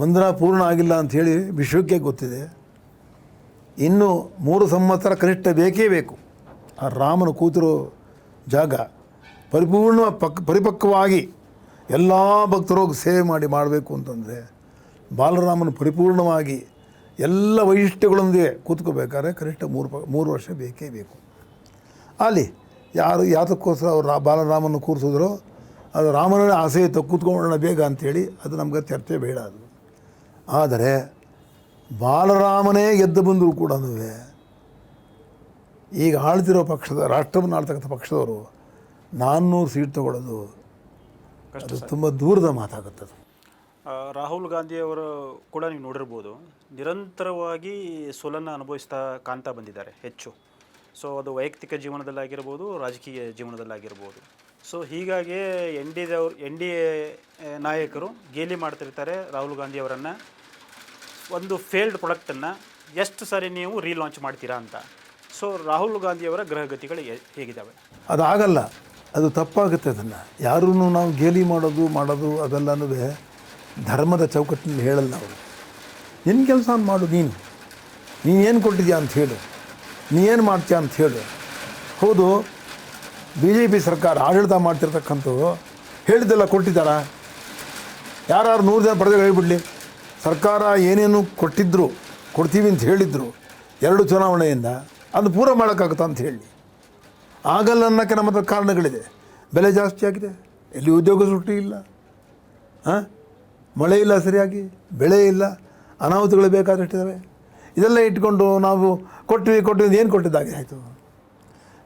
ಮಂದಿರ ಪೂರ್ಣ ಆಗಿಲ್ಲ ಅಂಥೇಳಿ ವಿಶ್ವಕ್ಕೆ ಗೊತ್ತಿದೆ. ಇನ್ನು 3 ಸಂವತ್ಸರ ಕನಿಷ್ಠ ಬೇಕೇ ಬೇಕು. ಆ ರಾಮನ ಕೂತಿರೋ ಜಾಗ ಪರಿಪಕ್ವವಾಗಿ ಎಲ್ಲ ಭಕ್ತರು ಸೇವೆ ಮಾಡಬೇಕು ಅಂತಂದರೆ ಬಾಲರಾಮನ ಪರಿಪೂರ್ಣವಾಗಿ ಎಲ್ಲ ವೈಶಿಷ್ಟ್ಯಗಳೊಂದಿಗೆ ಕೂತ್ಕೋಬೇಕಾದ್ರೆ ಕನಿಷ್ಠ 3 ವರ್ಷ ಬೇಕೇ ಬೇಕು. ಅಲ್ಲಿ ಯಾತಕ್ಕೋಸ್ಕರ ಅವರು ಬಾಲರಾಮನ ಕೂರಿಸಿದ್ರು, ಅದು ರಾಮನ ಆಸೆ ಇತ್ತು, ಕೂತ್ಕೊಳ್ಳೋಣ ಬೇಗ ಅಂಥೇಳಿ, ಅದು ನಮ್ಗೆ ಚರ್ಚೆ ಬೇಡ. ಅದು ಆದರೆ ಬಾಲರಾಮನೇ ಗೆದ್ದು ಬಂದರೂ ಕೂಡ ಈಗ ಆಳ್ತಿರೋ ರಾಷ್ಟ್ರವನ್ನು ಆಳ್ತಕ್ಕಂಥ ಪಕ್ಷದವರು 400 ಸೀಟ್ ತಗೊಳ್ಳೋದು ಅದು ತುಂಬ ದೂರದ ಮಾತಾಗುತ್ತದೆ. ರಾಹುಲ್ ಗಾಂಧಿಯವರು ಕೂಡ ನೀವು ನೋಡಿರ್ಬೋದು, ನಿರಂತರವಾಗಿ ಸೋಲನ್ನು ಅನುಭವಿಸ್ತಾ ಕಾಣ್ತಾ ಬಂದಿದ್ದಾರೆ ಹೆಚ್ಚು. ಸೊ ಅದು ವೈಯಕ್ತಿಕ ಜೀವನದಲ್ಲಾಗಿರ್ಬೋದು, ರಾಜಕೀಯ ಜೀವನದಲ್ಲಾಗಿರ್ಬೋದು. ಸೊ ಹೀಗಾಗಿ ಎನ್ ಡಿ ಎ ನಾಯಕರು ಗೇಲಿ ಮಾಡ್ತಿರ್ತಾರೆ ರಾಹುಲ್ ಗಾಂಧಿಯವರನ್ನು. ಒಂದು ಫೇಲ್ಡ್ ಪ್ರಾಡಕ್ಟನ್ನು ಎಷ್ಟು ಸಾರಿ ನೀವು ರೀಲಾಂಚ್ ಮಾಡ್ತೀರಾ ಅಂತ. ಸೊ ರಾಹುಲ್ ಗಾಂಧಿಯವರ ಗ್ರಹಗತಿಗಳು ಹೇಗಿದ್ದಾವೆ? ಅದಾಗಲ್ಲ, ಅದು ತಪ್ಪಾಗುತ್ತೆ. ಅದನ್ನು ಯಾರೂ ನಾವು ಗೇಲಿ ಮಾಡೋದು ಅದೆಲ್ಲನೂ ಧರ್ಮದ ಚೌಕಟ್ಟಿನಲ್ಲಿ ಹೇಳಲ್ಲ ಅವರು. ನಿನ್ನ ಕೆಲಸ ಮಾಡು, ನೀನೇನು ಕೊಟ್ಟಿದ್ಯಾ ಅಂತ ಹೇಳು, ನೀನು ಮಾಡ್ತೀಯ ಅಂತ ಹೇಳು. ಹೌದು, BJP ಸರ್ಕಾರ ಆಡಳಿತ ಮಾಡ್ತಿರ್ತಕ್ಕಂಥವು ಹೇಳಿದ್ದೆಲ್ಲ ಕೊಟ್ಟಿದ್ದಾರಾ? ಯಾರು 100 ಜನ ಪಡೆದ ಹೇಳ್ಬಿಡಲಿ. ಸರ್ಕಾರ ಏನೇನು ಕೊಡ್ತೀವಿ ಅಂತ ಹೇಳಿದ್ರು 2 ಚುನಾವಣೆಯಿಂದ, ಅದು ಪೂರ ಮಾಡೋಕ್ಕಾಗುತ್ತಾ ಅಂತ ಹೇಳಿ. ಆಗಲ್ಲ ಅನ್ನೋಕ್ಕೆ ನಮ್ಮ ಹತ್ರ ಕಾರಣಗಳಿದೆ. ಬೆಲೆ ಜಾಸ್ತಿ ಆಗಿದೆ, ಎಲ್ಲಿ ಉದ್ಯೋಗ ಸೃಷ್ಟಿ ಇಲ್ಲ, ಮಳೆ ಇಲ್ಲ, ಸರಿಯಾಗಿ ಬೆಳೆ ಇಲ್ಲ, ಅನಾಹುತಗಳು ಬೇಕಾದಷ್ಟಿದ್ದಾವೆ. ಇದೆಲ್ಲ ಇಟ್ಕೊಂಡು ನಾವು ಕೊಟ್ಟಿವಿ ಏನು ಕೊಟ್ಟಿದ್ದಾಗೆ ಆಯಿತು.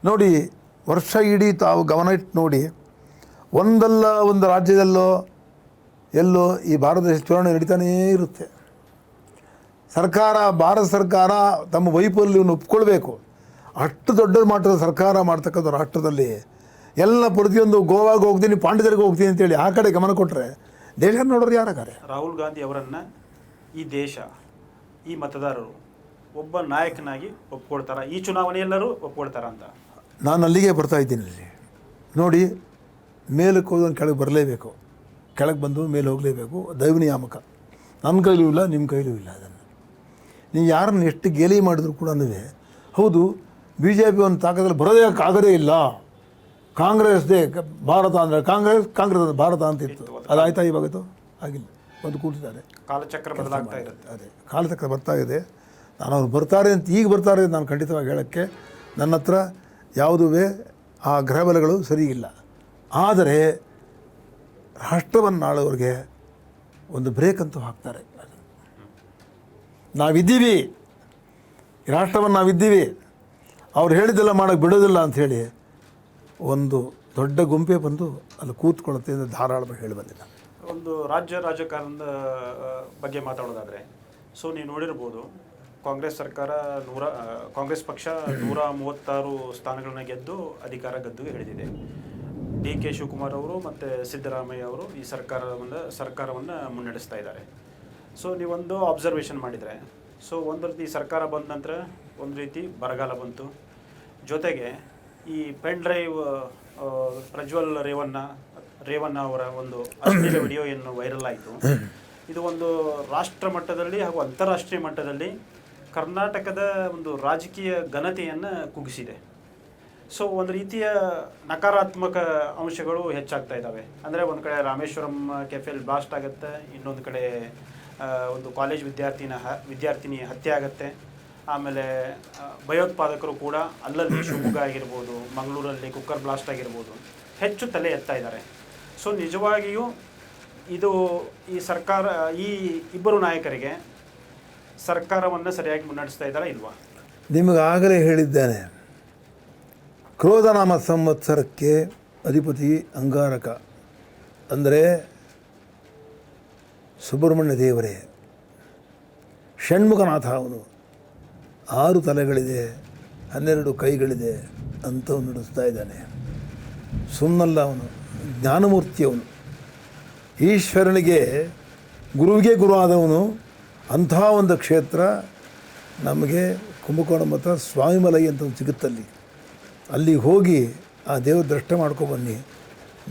ನೋಡಿ, ವರ್ಷ ಇಡೀ ತಾವು ಗಮನ ಇಟ್ಟು ನೋಡಿ, ಒಂದಲ್ಲ ಒಂದು ರಾಜ್ಯದಲ್ಲೋ ಎಲ್ಲೋ ಈ ಭಾರತ ದೇಶ ಚುನಾವಣೆ ನಡೀತಾನೇ ಇರುತ್ತೆ. ಭಾರತ ಸರ್ಕಾರ ತಮ್ಮ ವೈಫಲ್ಯವನ್ನು ಒಪ್ಕೊಳ್ಬೇಕು. ಅಷ್ಟು ದೊಡ್ಡ ಮಟ್ಟದ ಸರ್ಕಾರ ಮಾಡ್ತಕ್ಕಂಥ ರಾಷ್ಟ್ರದಲ್ಲಿ ಎಲ್ಲ ಪ್ರತಿಯೊಂದು ಗೋವಾಗೆ ಹೋಗ್ತೀನಿ, ಪಾಂಡಿಚೇರಿಗೆ ಹೋಗ್ತೀನಿ ಅಂತೇಳಿ ಆ ಕಡೆ ಗಮನ ಕೊಟ್ಟರೆ ದೇಶ ನೋಡೋರು ಯಾರಾಗಾರೆ? ರಾಹುಲ್ ಗಾಂಧಿ ಅವರನ್ನು ಈ ದೇಶ, ಈ ಮತದಾರರು ಒಬ್ಬ ನಾಯಕನಾಗಿ ಒಪ್ಕೊಳ್ತಾರ? ಈ ಚುನಾವಣೆಯೆಲ್ಲರೂ ಒಪ್ಕೊಳ್ತಾರ ಅಂತ ನಾನು ಅಲ್ಲಿಗೆ ಬರ್ತಾ ಇದ್ದೀನಿ. ಅಲ್ಲಿ ನೋಡಿ, ಮೇಲಕ್ಕೆ ಹೋದನ್ನು ಕೆಳಗೆ ಬರಲೇಬೇಕು, ಕೆಳಗೆ ಬಂದು ಮೇಲೆ ಹೋಗಲೇಬೇಕು. ದೈವ ನಿಯಾಮಕ. ನನ್ನ ಕೈಲೂ ಇಲ್ಲ, ನಿಮ್ಮ ಕೈಲೂ ಇಲ್ಲ. ಅದನ್ನು ನೀವು ಯಾರನ್ನು ಎಷ್ಟು ಗೇಲಿ ಮಾಡಿದ್ರು ಕೂಡ ಹೌದು, BJP ಒಂದು ತಾಕದಲ್ಲಿ ಬರೋದಕ್ಕಾಗದೇ ಇಲ್ಲ. ಕಾಂಗ್ರೆಸ್ದೇ ಭಾರತ ಅಂದರೆ ಕಾಂಗ್ರೆಸ್ ಭಾರತ ಅಂತಿತ್ತು. ಅದಾಯ್ತಾ? ಇವಾಗತ್ತು ಆಗಿಲ್ಲ, ಒಂದು ಕೂತಿದ್ದಾರೆ. ಕಾಲಚಕ್ರ ಬದಲಾಗ್ತಾ ಇರುತ್ತೆ. ಅದೇ ಕಾಲಚಕ್ರ ಬರ್ತಾ ಇದೆ. ನಾನು ಅವ್ರು ಬರ್ತಾರೆ ಅಂತ ಈಗ ಬರ್ತಾರೆ ನಾನು ಖಂಡಿತವಾಗಿ ಹೇಳೋಕ್ಕೆ ನನ್ನ ಹತ್ರ ಯಾವುದೂ ಆ ಗ್ರಹಬಲಗಳು ಸರಿ ಇಲ್ಲ. ಆದರೆ ರಾಷ್ಟ್ರವನ್ನು ಆಳೋರಿಗೆ ಒಂದು ಬ್ರೇಕ್ ಅಂತೂ ಹಾಕ್ತಾರೆ. ನಾವಿದ್ದೀವಿ, ಈ ರಾಷ್ಟ್ರವನ್ನು ನಾವಿದ್ದೀವಿ, ಅವ್ರು ಹೇಳಿದ್ದೆಲ್ಲ ಮಾಡೋಕ್ಕೆ ಬಿಡೋದಿಲ್ಲ ಅಂಥೇಳಿ ಒಂದು ದೊಡ್ಡ ಗುಂಪೆ ಬಂದು ಅಲ್ಲಿ ಕೂತ್ಕೊಳ್ಳುತ್ತೆ ಅಂತ ಧಾರಾಳವಾಗಿ ಹೇಳಿ ಬಂದಿಲ್ಲ. ಒಂದು ರಾಜಕಾರಣದ ಬಗ್ಗೆ ಮಾತಾಡೋದಾದರೆ, ಸೊ ನೀವು ನೋಡಿರ್ಬೋದು, ಕಾಂಗ್ರೆಸ್ ಪಕ್ಷ 136 ಸ್ಥಾನಗಳನ್ನ ಗೆದ್ದು ಅಧಿಕಾರ ಗದ್ದುಗೆ ಹಿಡಿದಿದೆ. DK ಶಿವಕುಮಾರ್ ಅವರು ಮತ್ತು ಸಿದ್ದರಾಮಯ್ಯ ಅವರು ಈ ಸರ್ಕಾರವನ್ನು ಮುನ್ನಡೆಸ್ತಾ ಇದ್ದಾರೆ. ಸೊ ನೀವೊಂದು ಅಬ್ಸರ್ವೇಷನ್ ಮಾಡಿದರೆ, ಸೊ ಒಂದು ರೀತಿ ಸರ್ಕಾರ ಬಂದ ನಂತರ ಒಂದು ರೀತಿ ಬರಗಾಲ ಬಂತು. ಜೊತೆಗೆ ಈ ಪೆನ್ ಡ್ರೈವ್ ಪ್ರಜ್ವಲ್ ರೇವಣ್ಣ ಅವರ ಒಂದು ಅಶ್ಲೀಲ ವಿಡಿಯೋ ಏನು ವೈರಲ್ ಆಯಿತು. ಇದು ಒಂದು ರಾಷ್ಟ್ರ ಮಟ್ಟದಲ್ಲಿ ಹಾಗೂ ಅಂತಾರಾಷ್ಟ್ರೀಯ ಮಟ್ಟದಲ್ಲಿ ಕರ್ನಾಟಕದ ಒಂದು ರಾಜಕೀಯ ಘನತೆಯನ್ನು ಕುಗ್ಗಿಸಿದೆ. ಸೊ ಒಂದು ರೀತಿಯ ನಕಾರಾತ್ಮಕ ಅಂಶಗಳು ಹೆಚ್ಚಾಗ್ತಾ ಇದ್ದಾವೆ. ಅಂದರೆ ಒಂದು ಕಡೆ ರಾಮೇಶ್ವರಂ ಕೆಫೆಲ್ ಬ್ಲಾಸ್ಟ್ ಆಗುತ್ತೆ, ಇನ್ನೊಂದು ಕಡೆ ಒಂದು ಕಾಲೇಜ್ ವಿದ್ಯಾರ್ಥಿನಿ ಹತ್ಯೆ ಆಗುತ್ತೆ. ಆಮೇಲೆ ಭಯೋತ್ಪಾದಕರು ಕೂಡ ಅಲ್ಲಲ್ಲಿ ಶಿವಮೊಗ್ಗ ಆಗಿರ್ಬೋದು, ಮಂಗಳೂರಲ್ಲಿ ಕುಕ್ಕರ್ ಬ್ಲಾಸ್ಟ್ ಆಗಿರ್ಬೋದು, ಹೆಚ್ಚು ತಲೆ ಎತ್ತಾ ಇದ್ದಾರೆ. ಸೊ ನಿಜವಾಗಿಯೂ ಇದು ಈ ಸರ್ಕಾರ, ಈ ಇಬ್ಬರು ನಾಯಕರಿಗೆ ಸರ್ಕಾರವನ್ನು ಸರಿಯಾಗಿ ಮುನ್ನಡೆಸ್ತಾ ಇದ್ದಾರಾ ಇಲ್ವಾ? ನಿಮಗಾಗಲೇ ಹೇಳಿದ್ದೇನೆ, ಕ್ರೋಧನಾಮ ಸಂವತ್ಸರಕ್ಕೆ ಅಧಿಪತಿ ಅಂಗಾರಕ, ಅಂದರೆ ಸುಬ್ರಹ್ಮಣ್ಯ ದೇವರೇ. ಷಣ್ಮುಖನಾಥ ಅವನು, 6 ತಲೆಗಳಿದೆ, 12 ಕೈಗಳಿದೆ ಅಂತ ನಡೆಸ್ತಾ ಇದ್ದಾನೆ. ಸುಮ್ಮನಲ್ಲ, ಅವನು ಜ್ಞಾನಮೂರ್ತಿ, ಅವನು ಈಶ್ವರನಿಗೆ ಗುರುವಿಗೆ ಗುರು ಆದವನು. ಅಂಥ ಒಂದು ಕ್ಷೇತ್ರ ನಮಗೆ ಕುಂಭಕೋಣ ಮಠ ಸ್ವಾಮಿಮಲೈ ಅಂತ ಒಂದು ಸಿಗುತ್ತಲ್ಲಿ. ಅಲ್ಲಿಗೆ ಹೋಗಿ ಆ ದೇವ್ರ ದರ್ಶನ ಮಾಡ್ಕೊಬನ್ನಿ,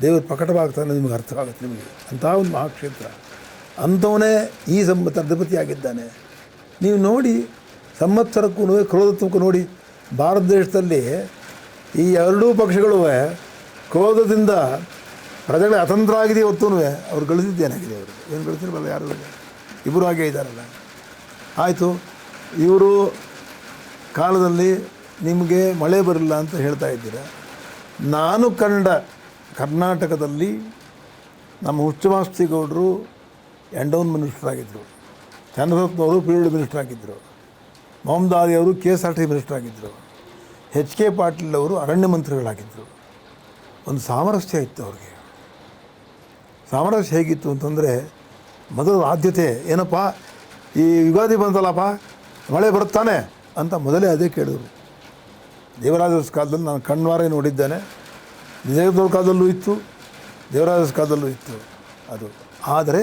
ದೇವರು ಪ್ರಕಟವಾಗ್ತಾನೆ, ನಿಮಗೆ ಅರ್ಥ ಆಗುತ್ತೆ ನಿಮಗೆ. ಅಂಥ ಒಂದು ಮಹಾಕ್ಷೇತ್ರ. ಅಂಥವನೇ ಈ ಸಂವತ್ಸರ ಅಧಿಪತಿಯಾಗಿದ್ದಾನೆ. ನೀವು ನೋಡಿ, ಸಂವತ್ಸರಕ್ಕೂ ಕ್ರೋಧತ್ವಕ್ಕೂ ನೋಡಿ, ಭಾರತ ದೇಶದಲ್ಲಿ ಈ ಎರಡೂ ಪಕ್ಷಗಳು ಕ್ರೋಧದಿಂದ ಪ್ರಜೆಗಳ ಅತಂತ್ರ ಆಗಿದೆ. ಹೊತ್ತೂ ಅವ್ರು ಗಳಿಸಿದ್ದೇನಾಗಿದೆ, ಅವರು ಏನು ಗಳಿಸಿರಬಲ್ಲ, ಯಾರು ಇಬ್ಬರು ಹಾಗೆ ಇದ್ದಾರಲ್ಲ. ಆಯಿತು, ಇವರು ಕಾಲದಲ್ಲಿ ನಿಮಗೆ ಮಳೆ ಬರಲಿಲ್ಲ ಅಂತ ಹೇಳ್ತಾ ಇದ್ದೀರ. ನಾನು ಕಂಡ ಕರ್ನಾಟಕದಲ್ಲಿ ನಮ್ಮ ಹುಚ್ಚಮಾಸ್ತಿಗೌಡರು ಎಂಡೌನ್ ಮಿನಿಸ್ಟರ್ ಆಗಿದ್ದರು, ಚಂದ್ರರತ್ನವರು ಪಿ ಮಿನಿಸ್ಟರ್ ಆಗಿದ್ದರು, ಮೊಹಮ್ಮದಾಲಿ ಅವರು KSRT ಮಿನಿಸ್ಟರ್ ಆಗಿದ್ದರು, HK ಪಾಟೀಲ್ ಅವರು ಅರಣ್ಯ ಮಂತ್ರಿಗಳಾಗಿದ್ದರು. ಒಂದು ಸಾಮರಸ್ಯ ಇತ್ತು ಅವ್ರಿಗೆ. ಸಾಮರಸ್ಯ ಹೇಗಿತ್ತು ಅಂತಂದರೆ, ಮೊದಲು ಆದ್ಯತೆ ಏನಪ್ಪ, ಈ ಯುಗಾದಿ ಬಂತಲ್ಲಪ್ಪ, ಮಳೆ ಬರುತ್ತಾನೆ ಅಂತ ಮೊದಲೇ ಅದೇ ಕೇಳಿದ್ರು. ದೇವರಾಜರ ಕಾಲದಲ್ಲಿ ನಾನು ಕಣ್ವಾರೆ ನೋಡಿದ್ದೇನೆ, ವಿಜಯದವ್ರ ಕಾಲದಲ್ಲೂ ಇತ್ತು, ದೇವರಾಜರ ಕಾಲದಲ್ಲೂ ಇತ್ತು ಅದು. ಆದರೆ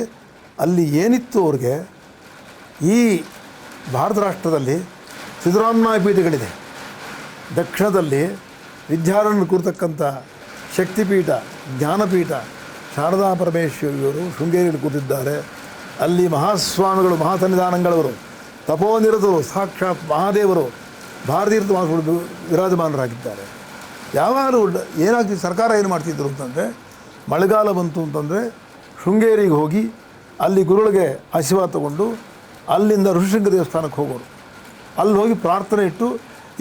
ಅಲ್ಲಿ ಏನಿತ್ತು ಅವ್ರಿಗೆ, ಈ ಭಾರತ ರಾಷ್ಟ್ರದಲ್ಲಿ ಸಿದ್ದರಾಮಯ್ಯ ಪೀಠಗಳಿದೆ, ದಕ್ಷಿಣದಲ್ಲಿ ವಿದ್ಯಾರಣ್ಯರು ಕೂರ್ತಕ್ಕಂಥ ಶಕ್ತಿಪೀಠ, ಜ್ಞಾನಪೀಠ, ಶಾರದಾ ಪರಮೇಶ್ವರಿಯವರು ಶೃಂಗೇರಿಯಲ್ಲಿ ಕೂತಿದ್ದಾರೆ. ಅಲ್ಲಿ ಮಹಾಸ್ವಾಮಿಗಳು, ಮಹಾಸನ್ನಿಧಾನಗಳವರು, ತಪೋನಿರತರು, ಸಾಕ್ಷಾತ್ ಮಹಾದೇವರು, ಭಾರತೀರ್ಥ ಮಹಾಸ್ವಾಮಿಗಳು ವಿರಾಜಮಾನರಾಗಿದ್ದಾರೆ. ಯಾವಾಗಲೂ ಏನಾಗ್ತಿತ್ತು, ಸರ್ಕಾರ ಏನು ಮಾಡ್ತಿದ್ರು ಅಂತಂದರೆ, ಮಳೆಗಾಲ ಬಂತು ಅಂತಂದರೆ ಶೃಂಗೇರಿಗೆ ಹೋಗಿ ಅಲ್ಲಿ ಗುರುಗಳಿಗೆ ಆಶೀರ್ವಾದ ತಗೊಂಡು ಅಲ್ಲಿಂದ ಋಷಿಶೃಂಗ ದೇವಸ್ಥಾನಕ್ಕೆ ಹೋಗೋರು. ಅಲ್ಲಿ ಹೋಗಿ ಪ್ರಾರ್ಥನೆ ಇಟ್ಟು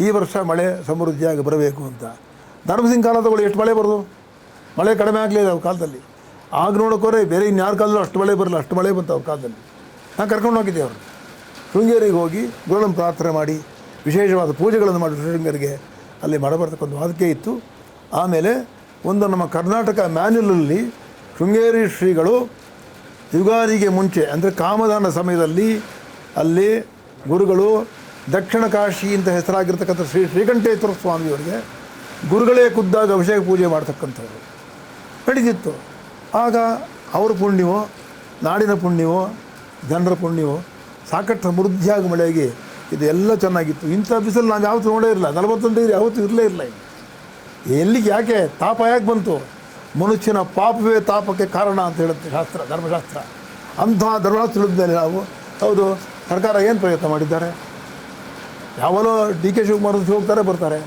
ಈ ವರ್ಷ ಮಳೆ ಸಮೃದ್ಧಿಯಾಗಿ ಬರಬೇಕು ಅಂತ. ಧರ್ಮಸಿಂಗ್ ಕಾಲ ತಗೊಳ್ಳಿ, ಎಷ್ಟು ಮಳೆ ಬರೋದು, ಮಳೆ ಕಡಿಮೆ ಆಗಲಿಲ್ಲ ಅವ್ರ ಕಾಲದಲ್ಲಿ. ಆಗ ನೋಡೋಕೋರೆ ಬೇರೆ ಇನ್ಯಾರ ಕಾಲದಲ್ಲೂ ಅಷ್ಟು ಮಳೆ ಬರಲ್ಲ, ಅಷ್ಟು ಮಳೆ ಬಂತು ಅವ್ರ ಕಾಲದಲ್ಲಿ. ನಾನು ಕರ್ಕೊಂಡು ಹೋಗಿದ್ದೆ ಅವರು. ಶೃಂಗೇರಿಗೆ ಹೋಗಿ ಗುರುಗಳನ್ನು ಪ್ರಾರ್ಥನೆ ಮಾಡಿ ವಿಶೇಷವಾದ ಪೂಜೆಗಳನ್ನು ಮಾಡಿ ಋಷಿಶೃಂಗರಿಗೆ ಅಲ್ಲಿ ಮಾಡಬರ್ತಕ್ಕಂಥ ವಾದಕ್ಕೆ ಇತ್ತು. ಆಮೇಲೆ ಒಂದು ನಮ್ಮ ಕರ್ನಾಟಕ ಮ್ಯಾನ್ಯುಲಲ್ಲಿ ಶೃಂಗೇರಿ ಶ್ರೀಗಳು ಯುಗಾದಿಗೆ ಮುಂಚೆ, ಅಂದರೆ ಕಾಮದಾನ ಸಮಯದಲ್ಲಿ ಅಲ್ಲಿ ಗುರುಗಳು ದಕ್ಷಿಣ ಕಾಶಿ ಅಂತ ಹೆಸರಾಗಿರ್ತಕ್ಕಂಥ ಶ್ರೀಕಂಠೇಶ್ವರ ಸ್ವಾಮಿಯವರಿಗೆ ಗುರುಗಳೇ ಖುದ್ದಾಗ ಅಭಿಷೇಕ ಪೂಜೆ ಮಾಡ್ತಕ್ಕಂಥವ್ರು ನಡೀತಿತ್ತು. ಆಗ ಅವ್ರ ಪುಣ್ಯವೋ, ನಾಡಿನ ಪುಣ್ಯವೋ, ಜನರ ಪುಣ್ಯವೋ ಸಾಕಷ್ಟು ಸಮೃದ್ಧಿಯಾಗಿ ಮಳೆಯಾಗಿ ಇದು ಎಲ್ಲ ಚೆನ್ನಾಗಿತ್ತು. ಇಂಥ ಬಿಸಿಲು ನಾನು ಯಾವತ್ತೂ ನೋಡೇ ಇರಲಿಲ್ಲ. 41 ಡಿಗ್ರಿ ಯಾವತ್ತೂ ಇರಲೇ ಇಲ್ಲ. ಎಲ್ಲಿಗೆ ಯಾಕೆ ತಾಪ ಯಾಕೆ ಬಂತು? ಮನುಷ್ಯನ ಪಾಪವೇ ತಾಪಕ್ಕೆ ಕಾರಣ ಅಂತ ಹೇಳುತ್ತೆ ಶಾಸ್ತ್ರ, ಧರ್ಮಶಾಸ್ತ್ರ. ಅಂಥ ಧರ್ಮಶಾಸ್ತ್ರ ತಿಳಿದ್ಮೇಲೆ ನಾವು ಹೌದು ಸರ್ಕಾರ ಏನು ಪ್ರಯತ್ನ ಮಾಡಿದ್ದಾರೆ? ಯಾವಲೋ DK ಶಿವಕುಮಾರ್ ಹೋಗ್ತಾರೆ ಬರ್ತಾರೆ.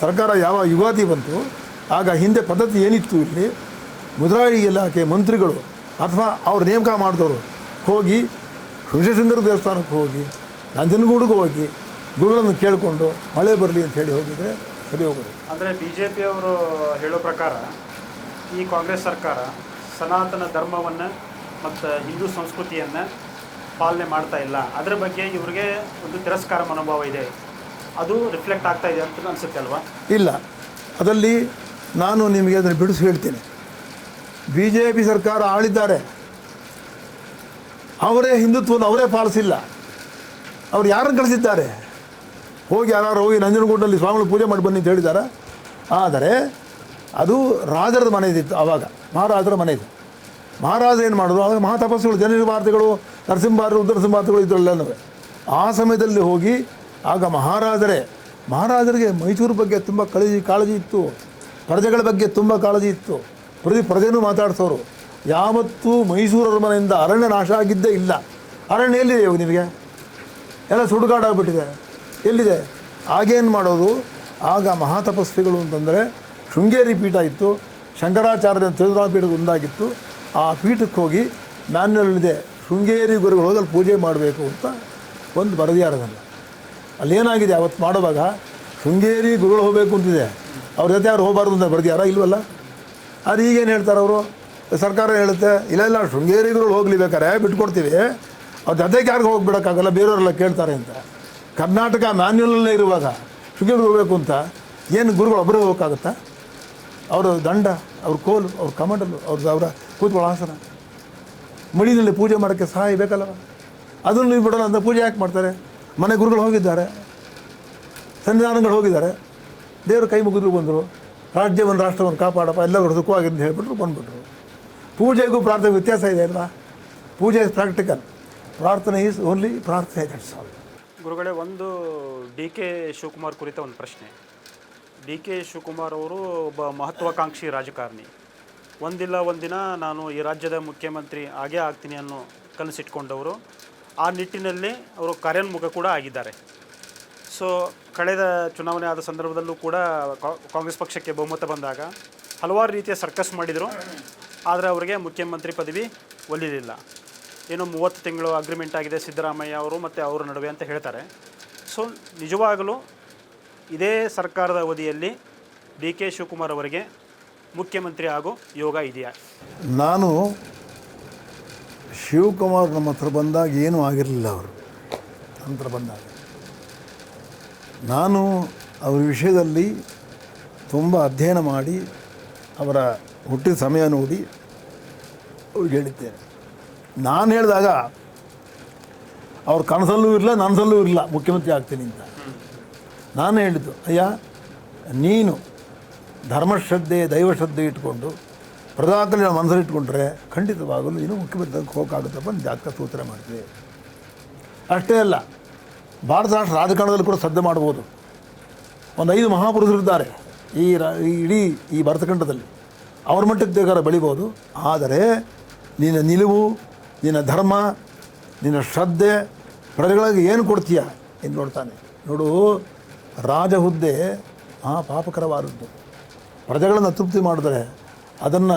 ಸರ್ಕಾರ ಯಾವ ಯುಗಾದಿ ಬಂತು ಆಗ ಹಿಂದೆ ಪದ್ಧತಿ ಏನಿತ್ತು, ಇಲ್ಲಿ ಮುದ್ರಾಯಿ ಇಲಾಖೆ ಮಂತ್ರಿಗಳು ಅಥವಾ ಅವ್ರು ನೇಮಕ ಮಾಡಿದವರು ಹೋಗಿ ಋಷಿಶೃಂಗರ ದೇವಸ್ಥಾನಕ್ಕೆ ಹೋಗಿ ನಂಜನಗೂಡಿಗೆ ಹೋಗಿ ಗುರುಗಳನ್ನು ಕೇಳಿಕೊಂಡು ಮಳೆ ಬರಲಿ ಅಂತ ಹೇಳಿ ಹೋಗಿದ್ರೆ ಸರಿ ಹೋಗೋದು. ಅಂದರೆ BJP ಅವರು ಹೇಳೋ ಪ್ರಕಾರ ಈ ಕಾಂಗ್ರೆಸ್ ಸರ್ಕಾರ ಸನಾತನ ಧರ್ಮವನ್ನು ಮತ್ತು ಹಿಂದೂ ಸಂಸ್ಕೃತಿಯನ್ನು ಪಾಲನೆ ಮಾಡ್ತಾ ಇಲ್ಲ, ಅದರ ಬಗ್ಗೆ ಇವ್ರಿಗೆ ಒಂದು ತಿರಸ್ಕಾರ ಮನೋಭಾವ ಇದೆ, ಅದು ರಿಫ್ಲೆಕ್ಟ್ ಆಗ್ತಾ ಇದೆ ಅಂತ ಅನಿಸುತ್ತೆ ಅಲ್ವಾ? ಇಲ್ಲ, ಅದರಲ್ಲಿ ನಾನು ನಿಮಗೆ ಅದನ್ನು ಬಿಡಿಸಿ ಹೇಳ್ತೀನಿ. BJP ಸರ್ಕಾರ ಆಳಿದ್ದಾರೆ, ಅವರೇ ಹಿಂದುತ್ವವನ್ನು ಅವರೇ ಪಾಲಿಸಿಲ್ಲ. ಅವ್ರು ಯಾರನ್ನು ಕಳಿಸಿದ್ದಾರೆ? ಹೋಗಿ ಯಾರು ಹೋಗಿ ನಂಜನಗೂಡಲ್ಲಿ ಸ್ವಾಮಿಗಳು ಪೂಜೆ ಮಾಡಿ ಬನ್ನಿ ಅಂತ ಹೇಳಿದ್ದಾರೆ. ಆದರೆ ಅದು ರಾಜರದ ಮನೆ ಇದ್ದಿತ್ತು, ಆವಾಗ ಮಹಾರಾಜರ ಮನೆ ಇದೆ. ಮಹಾರಾಜರು ಏನು ಮಾಡೋದು, ಆವಾಗ ಮಹಾತಪಸ್ಸುಗಳು, ಜನರ ಭಾರತಿಗಳು, ನರಸಿಂಹಾರರು, ರುದ್ರಸಿಂಹಾರತಿಗಳು ಇದರಲ್ಲೆಲ್ಲೂ ಆ ಸಮಯದಲ್ಲಿ ಹೋಗಿ ಆಗ ಮಹಾರಾಜರಿಗೆ ಮೈಸೂರು ಬಗ್ಗೆ ತುಂಬ ಕಾಳಜಿ ಇತ್ತು, ಪ್ರಜೆಗಳ ಬಗ್ಗೆ ತುಂಬ ಕಾಳಜಿ ಇತ್ತು. ಪ್ರಜೆನೂ ಮಾತಾಡ್ಸೋರು. ಯಾವತ್ತೂ ಮೈಸೂರರ ಮನೆಯಿಂದ ಅರಣ್ಯ ನಾಶ ಆಗಿದ್ದೇ ಇಲ್ಲ. ಅರಣ್ಯ ಎಲ್ಲಿದೆ ಇವಾಗ ನಿಮಗೆ? ಎಲ್ಲ ಸುಡುಗಾಡಾಗ್ಬಿಟ್ಟಿದೆ. ಎಲ್ಲಿದೆ? ಆಗೇನು ಮಾಡೋದು, ಆಗ ಮಹಾತಪಸ್ವಿಗಳು ಅಂತಂದರೆ ಶೃಂಗೇರಿ ಪೀಠ ಇತ್ತು, ಶಂಕರಾಚಾರ್ಯ ತಿರುಮಲ ಪೀಠದ ಒಂದಾಗಿತ್ತು. ಆ ಪೀಠಕ್ಕೆ ಹೋಗಿ ಮ್ಯಾನ್ಯಲ್ಲಿದೆ ಶೃಂಗೇರಿ ಗುರುಗಳು ಹೋಗಿ ಅಲ್ಲಿ ಪೂಜೆ ಮಾಡಬೇಕು ಅಂತ ಒಂದು ಬರೆದಿಯಾರದಲ್ಲ. ಅಲ್ಲೇನಾಗಿದೆ ಅವತ್ತು ಮಾಡುವಾಗ ಶೃಂಗೇರಿ ಗುರುಗಳು ಹೋಗಬೇಕು ಅಂತಿದೆ, ಅವ್ರ ಜೊತೆ ಯಾರು ಹೋಗಬಾರ್ದು ಅಂತ ಬರೆದಿಯಾರ ಇಲ್ವಲ್ಲ. ಅದು ಈಗೇನು ಹೇಳ್ತಾರೆ ಅವರು, ಸರ್ಕಾರ ಹೇಳುತ್ತೆ ಇಲ್ಲ ಶೃಂಗೇರಿ ಗುರುಗಳು ಹೋಗ್ಲಿ ಬೇಕಾರೆ ಬಿಟ್ಕೊಡ್ತೀವಿ, ಅವ್ರ ಜೊತೆಗೆ ಯಾರಿಗೂ ಹೋಗ್ಬಿಡೋಕ್ಕಾಗಲ್ಲ, ಬೇರೆಯವರೆಲ್ಲ ಕೇಳ್ತಾರೆ ಅಂತ. ಕರ್ನಾಟಕ ಮ್ಯಾನ್ಯುಯಲಲ್ಲೇ ಇರುವಾಗ ಶೃಂಗೇರಿ ಹೋಗಬೇಕು ಅಂತ ಏನು ಗುರುಗಳು ಒಬ್ಬರೇ ಹೋಗೋಕ್ಕಾಗುತ್ತಾ? ಅವರು ದಂಡ, ಅವ್ರ ಕೋಲು, ಅವ್ರ ಕಮಂಡಲು, ಅವರ ಕೂತ್ಕೊಳ್ಳೋ ಆಸನ, ಮಡಿನಲ್ಲಿ ಪೂಜೆ ಮಾಡೋಕ್ಕೆ ಸಹಾಯ ಬೇಕಲ್ಲವ. ಅದನ್ನು ನೀವು ಬಿಡೋಲ್ಲ ಅಂತ ಪೂಜೆ ಯಾಕೆ ಮಾಡ್ತಾರೆ? ಮನೆ ಗುರುಗಳು ಹೋಗಿದ್ದಾರೆ, ಸನ್ನಿಧಾನಗಳು ಹೋಗಿದ್ದಾರೆ, ದೇವರು ಕೈ ಮುಗಿದ್ರು ಬಂದರು, ರಾಜ್ಯವನ್ನು ರಾಷ್ಟ್ರವನ್ನು ಕಾಪಾಡಪ್ಪ ಎಲ್ಲರೂ ಸುಖವಾಗಿ ಅಂತ ಹೇಳಿಬಿಟ್ರು ಬಂದುಬಿಟ್ರು. ಪೂಜೆಗೂ ಪ್ರಾರ್ಥನೆಗೂ ವ್ಯತ್ಯಾಸ ಇದೆ ಅಲ್ವಾ? ಪೂಜೆ ಇಸ್ ಪ್ರಾಕ್ಟಿಕಲ್, ಪ್ರಾರ್ಥನೆ ಈಸ್ ಓನ್ಲಿ ಪ್ರಾರ್ಥನೆ. That's all. ಗುರುಗಳೇ, ಒಂದು ಡಿ ಕೆ ಶಿವಕುಮಾರ್ ಕುರಿತ ಒಂದು ಪ್ರಶ್ನೆ. ಡಿ ಕೆ ಶಿವಕುಮಾರ್ ಅವರು ಒಬ್ಬ ಮಹತ್ವಾಕಾಂಕ್ಷಿ ರಾಜಕಾರಣಿ. ಒಂದಿಲ್ಲ ಒಂದಿನ ನಾನು ಈ ರಾಜ್ಯದ ಮುಖ್ಯಮಂತ್ರಿ ಆಗೇ ಆಗ್ತೀನಿ ಅನ್ನೋ ಕನಸಿಟ್ಕೊಂಡವರು. ಆ ನಿಟ್ಟಿನಲ್ಲಿ ಅವರು ಕಾರ್ಯೋನ್ಮುಖ ಕೂಡ ಆಗಿದ್ದಾರೆ. ಸೊ ಕಳೆದ ಚುನಾವಣೆ ಆದ ಸಂದರ್ಭದಲ್ಲೂ ಕೂಡ ಕಾಂಗ್ರೆಸ್ ಪಕ್ಷಕ್ಕೆ ಬಹುಮತ ಬಂದಾಗ ಹಲವಾರು ರೀತಿಯ ಸರ್ಕಸ್ ಮಾಡಿದರು, ಆದರೆ ಅವರಿಗೆ ಮುಖ್ಯಮಂತ್ರಿ ಪದವಿ ಒಲಿಲಿಲ್ಲ. ಏನೋ 30 ತಿಂಗಳು ಅಗ್ರಿಮೆಂಟ್ ಆಗಿದೆ ಸಿದ್ದರಾಮಯ್ಯ ಅವರು ಮತ್ತು ಅವರ ನಡುವೆ ಅಂತ ಹೇಳ್ತಾರೆ. ಸೊ ನಿಜವಾಗಲೂ ಇದೇ ಸರ್ಕಾರದ ಅವಧಿಯಲ್ಲಿ ಡಿ ಕೆ ಶಿವಕುಮಾರ್ ಅವರಿಗೆ ಮುಖ್ಯಮಂತ್ರಿ ಆಗೋ ಯೋಗ ಇದೆಯಾ? ನಾನು ಶಿವಕುಮಾರ್ ನಮ್ಮ ಹತ್ರ ಬಂದಾಗ ಏನೂ ಆಗಿರಲಿಲ್ಲ. ಅವರು ನಂತರ ಬಂದಾಗ ನಾನು ಅವರ ವಿಷಯದಲ್ಲಿ ತುಂಬ ಅಧ್ಯಯನ ಮಾಡಿ ಅವರ ಹುಟ್ಟಿದ ಸಮಯ ನೋಡಿ ಅವ್ರಿಗೆ ಹೇಳಿದ್ದೇನೆ. ನಾನು ಹೇಳಿದಾಗ ಅವ್ರ ಕನಸಲ್ಲೂ ಇರಲಿಲ್ಲ, ನನಸಲ್ಲೂ ಇರಲಿಲ್ಲ ಮುಖ್ಯಮಂತ್ರಿ ಆಗ್ತೀನಿ ಅಂತ. ನಾನು ಹೇಳಿದ್ದು, ಅಯ್ಯ ನೀನು ಧರ್ಮಶ್ರದ್ಧೆ ದೈವಶ್ರದ್ಧೆ ಇಟ್ಕೊಂಡು ಪ್ರಜಾಕಲ್ಯಾಣ ಮನಸ್ಸಲ್ಲಿ ಇಟ್ಕೊಂಡ್ರೆ ಖಂಡಿತವಾಗಲೂ ನೀನು ಮುಖ್ಯಮಂತ್ರಿ ಹೋಗೋಕ್ಕಾಗುತ್ತಪ್ಪ, ಜಾತಕ ಸೂಚನೆ ಮಾಡ್ತೀವಿ. ಅಷ್ಟೇ ಅಲ್ಲ, ಭಾರತ ರಾಷ್ಟ್ರ ರಾಜಕಾರಣದಲ್ಲಿ ಕೂಡ ಶ್ರದ್ಧೆ ಮಾಡ್ಬೋದು. ಒಂದು 5 ಮಹಾಪುರುಷರಿದ್ದಾರೆ ಇಡೀ ಈ ಭರತಖಂಡದಲ್ಲಿ, ಅವ್ರ ಮಟ್ಟಕ್ಕೆ ಬೇಕಾದ್ರೆ ಬೆಳಿಬೋದು. ಆದರೆ ನಿನ್ನ ನಿಲುವು, ನಿನ್ನ ಧರ್ಮ, ನಿನ್ನ ಶ್ರದ್ಧೆ ಪ್ರಜೆಗಳಿಗೆ ಏನು ಕೊಡ್ತೀಯ ಎಂದು ನೋಡ್ತಾನೆ. ನೋಡು, ರಾಜ ಹುದ್ದೆ ಪಾಪಕರವಾದದ್ದು. ಪ್ರಜೆಗಳನ್ನು ತೃಪ್ತಿ ಮಾಡಿದ್ರೆ ಅದನ್ನು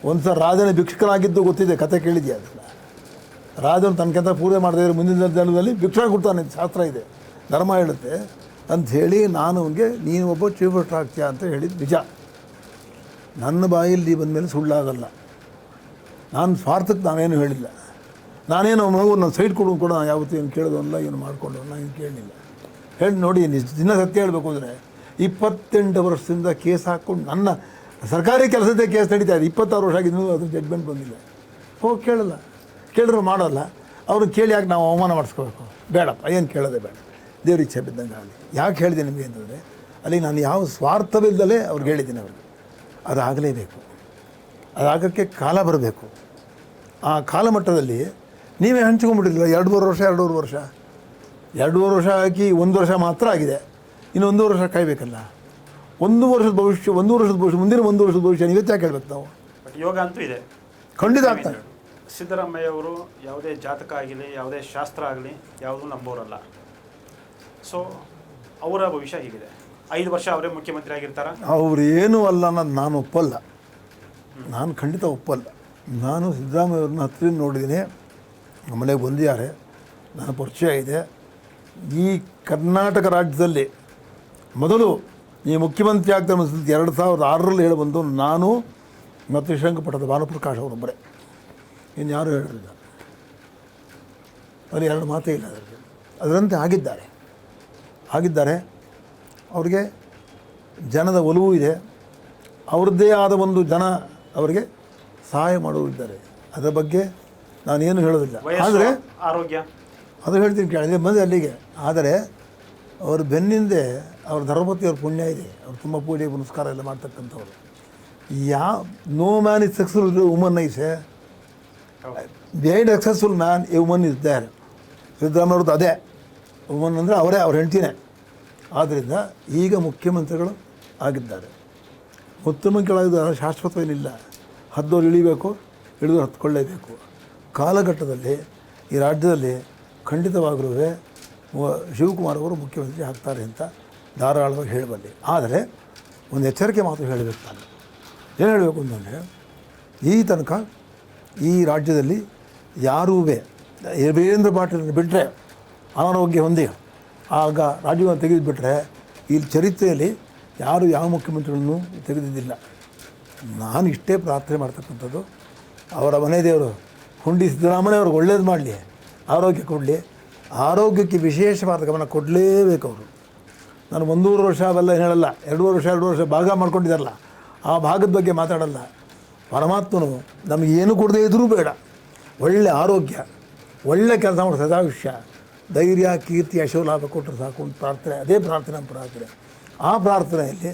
ಒಂದು ಸಲ ರಾಜನೇ ಭಿಕ್ಷುಕನಾಗಿದ್ದು ಗೊತ್ತಿದೆ, ಕತೆ ಕೇಳಿದೆಯಾ? ಅದನ್ನು ರಾಜನು ತನಗಿಂತ ಪೂಜೆ ಮಾಡದೇ ಮುಂದಿನ ದಿನದಲ್ಲಿ ಭಿಕ್ಷೆ ಕೊಡ್ತಾನೆ, ಶಾಸ್ತ್ರ ಇದೆ, ಧರ್ಮ ಹೇಳುತ್ತೆ ಅಂಥೇಳಿ ನಾನು ಅವನಿಗೆ ನೀನು ಒಬ್ಬ ಚೀಫ್ ಮಿನಿಸ್ಟರ್ ಆಗ್ತೀಯಾ ಅಂತ ಹೇಳಿದ್ದು ನಿಜ. ನನ್ನ ಬಾಯಲ್ಲಿ ಬಂದ ಮೇಲೆ ಸುಳ್ಳಾಗಲ್ಲ. ನಾನು ಸ್ವಾರ್ಥಕ್ಕೆ ನಾನೇನು ಹೇಳಿಲ್ಲ. ನಾನೇನು ಮಗು ನನ್ನ ಸೈಡ್ ಕೊಡೋದು ಕೂಡ ನಾನು ಯಾವತ್ತೂ ಏನು ಕೇಳೋದಲ್ಲ, ಏನು ಮಾಡಿಕೊಂಡು ನಾನು ಏನು ಕೇಳಲಿಲ್ಲ. ಹೇಳಿ ನೋಡಿ, ದಿನ ಸತ್ಯ ಹೇಳಬೇಕು ಅಂದರೆ 28 ವರ್ಷದಿಂದ ಕೇಸ್ ಹಾಕ್ಕೊಂಡು ನನ್ನ ಸರ್ಕಾರಿ ಕೆಲಸದೇ ಕೇಸ್ ನಡೀತಾ ಇದೆ. 26 ವರ್ಷ ಆಗಿದ್ದು ಅದು ಜಡ್ಜ್ಮೆಂಟ್ ಬಂದಿಲ್ಲ. ಹೋಗಿ ಕೇಳಲ್ಲ, ಕೇಳಿದ್ರು ಮಾಡೋಲ್ಲ. ಅವ್ರನ್ನ ಕೇಳಿ ಯಾಕೆ ನಾವು ಅವಮಾನ ಮಾಡಿಸ್ಕೋಬೇಕು? ಬೇಡಪ್ಪ, ಏನು ಕೇಳೋದೇ ಬೇಡ, ದೇವ್ರ ಇಚ್ಛೆ ಬಿದ್ದಂಗೆ ಆಗಲಿ. ಯಾಕೆ ಹೇಳಿದೆ ನಿಮಗೆ ಅಂತಂದರೆ, ಅಲ್ಲಿ ನಾನು ಯಾವ ಸ್ವಾರ್ಥವಿಲ್ಲದಲೇ ಅವ್ರಿಗೆ ಹೇಳಿದ್ದೀನಿ. ಅವ್ರಿಗೆ ಅದಾಗಲೇಬೇಕು, ಅದಾಗಕ್ಕೆ ಕಾಲ ಬರಬೇಕು. ಆ ಕಾಲಮಟ್ಟದಲ್ಲಿ ನೀವೇ ಹಂಚ್ಕೊಂಡ್ಬಿಟ್ಟಿರಲಿಲ್ಲ. 2.5 ವರ್ಷ ಹಾಕಿ 1 ವರ್ಷ ಮಾತ್ರ ಆಗಿದೆ. ಇನ್ನು 1 ವರ್ಷ ಕಾಯಬೇಕಲ್ಲ. 1 ವರ್ಷದ ಭವಿಷ್ಯ, 1 ವರ್ಷದ ಭವಿಷ್ಯ, ಮುಂದಿನ 1 ವರ್ಷದ ಭವಿಷ್ಯ ಇವತ್ತು ಯಾಕೆ ಹೇಳ್ಬೇಕು ನಾವು? ಬಟ್ ಯೋಗ ಅಂತೂ ಇದೆ, ಖಂಡಿತ ಆಗ್ತಾರೆ. ಸಿದ್ದರಾಮಯ್ಯ ಅವರು ಯಾವುದೇ ಜಾತಕ ಆಗಲಿ, ಯಾವುದೇ ಶಾಸ್ತ್ರ ಆಗಲಿ ಯಾವುದೂ ನಂಬೋರಲ್ಲ. ಸೊ ಅವರ ಭವಿಷ್ಯ ಹೀಗಿದೆ. 5 ವರ್ಷ ಅವರೇ ಮುಖ್ಯಮಂತ್ರಿ ಆಗಿರ್ತಾರ? ಅವ್ರು ಏನೂ ಅಲ್ಲ ಅನ್ನೋದು ನಾನು ಒಪ್ಪಲ್ಲ. ನಾನು ಖಂಡಿತ ಒಪ್ಪಲ್ಲ. ನಾನು ಸಿದ್ದರಾಮಯ್ಯ ಅವ್ರನ್ನ ಹತ್ತಿರ ನೋಡಿದ್ದೀನಿ, ನಮ್ಮ ಮನೆಗೆ ಬಂದಿದ್ದಾರೆ, ನನ್ನ ಪರಿಚಯ ಇದೆ. ಈ ಕರ್ನಾಟಕ ರಾಜ್ಯದಲ್ಲಿ ಮೊದಲು ಈ ಮುಖ್ಯಮಂತ್ರಿ ಆಗ್ತಾರೆ 2006ರಲ್ಲಿ ಹೇಳಿ ಬಂದು ನಾನು ಮತ್ತು ಶ್ರೀರಂಗಪಟ್ಟಣದ ಭಾನುಪ್ರಕಾಶ್ ಅವರೊಬ್ಬರೇ, ಇನ್ಯಾರೂ ಹೇಳಿರಲಿಲ್ಲ. ಅಲ್ಲಿ 2 ಮಾತೇ ಇಲ್ಲ ಅದರಲ್ಲಿ. ಅದರಂತೆ ಆಗಿದ್ದಾರೆ. ಅವ್ರಿಗೆ ಜನದ ಒಲವು ಇದೆ, ಅವ್ರದ್ದೇ ಆದ ಒಂದು ಜನ ಅವರಿಗೆ ಸಹಾಯ ಮಾಡುತ್ತಿದ್ದಾರೆ. ಅದರ ಬಗ್ಗೆ ನಾನೇನು ಹೇಳೋದಿಲ್ಲ. ಆದರೆ ಆರೋಗ್ಯ ಅದು ಹೇಳ್ತೀನಿ ಕೇಳಿದೆ ಬಂದು ಅಲ್ಲಿಗೆ. ಆದರೆ ಅವ್ರ ಬೆನ್ನಿಂದೆ ಅವ್ರ ಧರ್ಮಪತಿಯವ್ರ ಪುಣ್ಯ ಇದೆ. ಅವ್ರು ತುಂಬ ಪೂಜೆ ಪುನಸ್ಕಾರ ಎಲ್ಲ ಮಾಡ್ತಕ್ಕಂಥವ್ರು. No man is successful woman is behind successful man a woman is there. ಸಿದ್ದರಾಮಯ್ಯವ್ರದ್ದು ಅದೇ ವುಮನ್ ಅಂದರೆ ಅವರೇ, ಅವ್ರ ಹೆಂಡ್ತಿನೇ. ಆದ್ದರಿಂದ ಈಗ ಮುಖ್ಯಮಂತ್ರಿಗಳು ಆಗಿದ್ದಾರೆ. ಮುಖ್ಯಮಂತ್ರಿಗಳಾಗಿದ್ದಾರೆ, ಶಾಶ್ವತವೇನಿಲ್ಲ. ಹದ್ದವ್ರು ಇಳಿಬೇಕು, ಇಳಿದು ಹತ್ಕೊಳ್ಳೇಬೇಕು. ಕಾಲಘಟ್ಟದಲ್ಲಿ ಈ ರಾಜ್ಯದಲ್ಲಿ ಖಂಡಿತವಾಗಲೂ ಶಿವಕುಮಾರ್ ಅವರು ಮುಖ್ಯಮಂತ್ರಿ ಆಗ್ತಾರೆ ಅಂತ ಧಾರಾಳವಾಗಿ ಹೇಳಬಲ್ಲೆ. ಆದರೆ ಒಂದು ಎಚ್ಚರಿಕೆ ಮಾತು ಹೇಳಬೇಕು ನಾನು. ಏನು ಹೇಳಬೇಕು ಅಂತಂದರೆ, ಈ ತನಕ ಈ ರಾಜ್ಯದಲ್ಲಿ ಯಾರೂ ವೀರೇಂದ್ರ ಪಾಟೀಲ್ ಬಿಟ್ಟರೆ ಅನಾರೋಗ್ಯ ಹೊಂದಿ ಆಗ ರಾಜ್ಯವನ್ನು ತೆಗೆದುಬಿಟ್ರೆ ಇಲ್ಲಿ ಚರಿತ್ರೆಯಲ್ಲಿ ಯಾರು ಯಾವ ಮುಖ್ಯಮಂತ್ರಿಗಳನ್ನು ತೆಗೆದಿದ್ದಿಲ್ಲ. ನಾನು ಇಷ್ಟೇ ಪ್ರಾರ್ಥನೆ ಮಾಡ್ತಕ್ಕಂಥದ್ದು, ಅವರ ಮನೆ ದೇವರು ಹುಂಡಿ ಸಿದ್ದರಾಮಯ್ಯ ಅವ್ರಿಗೆ ಒಳ್ಳೇದು ಮಾಡಲಿ, ಆರೋಗ್ಯ ಕೊಡಲಿ. ಆರೋಗ್ಯಕ್ಕೆ ವಿಶೇಷವಾದ ಗಮನ ಕೊಡಲೇಬೇಕು ಅವರು. ನಾನು 1.5 ವರ್ಷ ಅವೆಲ್ಲ ಹೇಳಲ್ಲ, 2 ವರ್ಷ ಭಾಗ ಮಾಡ್ಕೊಂಡಿದ್ದಾರಲ್ಲ, ಆ ಭಾಗದ ಬಗ್ಗೆ ಮಾತಾಡಲ್ಲ. ಪರಮಾತ್ಮನು ನಮಗೆ ಏನು ಕೊಡದೇ ಇದ್ದರೂ ಬೇಡ, ಒಳ್ಳೆ ಆರೋಗ್ಯ, ಒಳ್ಳೆ ಕೆಲಸ ಮಾಡೋ ಸದಾವಿಷ್ಯ, ಧೈರ್ಯ, ಕೀರ್ತಿ, ಯಶೋಲಾಭ ಕೊಟ್ಟರು ಸಾಕು ಅಂತ ಪ್ರಾರ್ಥನೆ. ಅದೇ ಪ್ರಾರ್ಥನೆ ನಮ್ಮ ಪ್ರಾರ್ಥನೆ. ಆ ಪ್ರಾರ್ಥನೆಯಲ್ಲಿ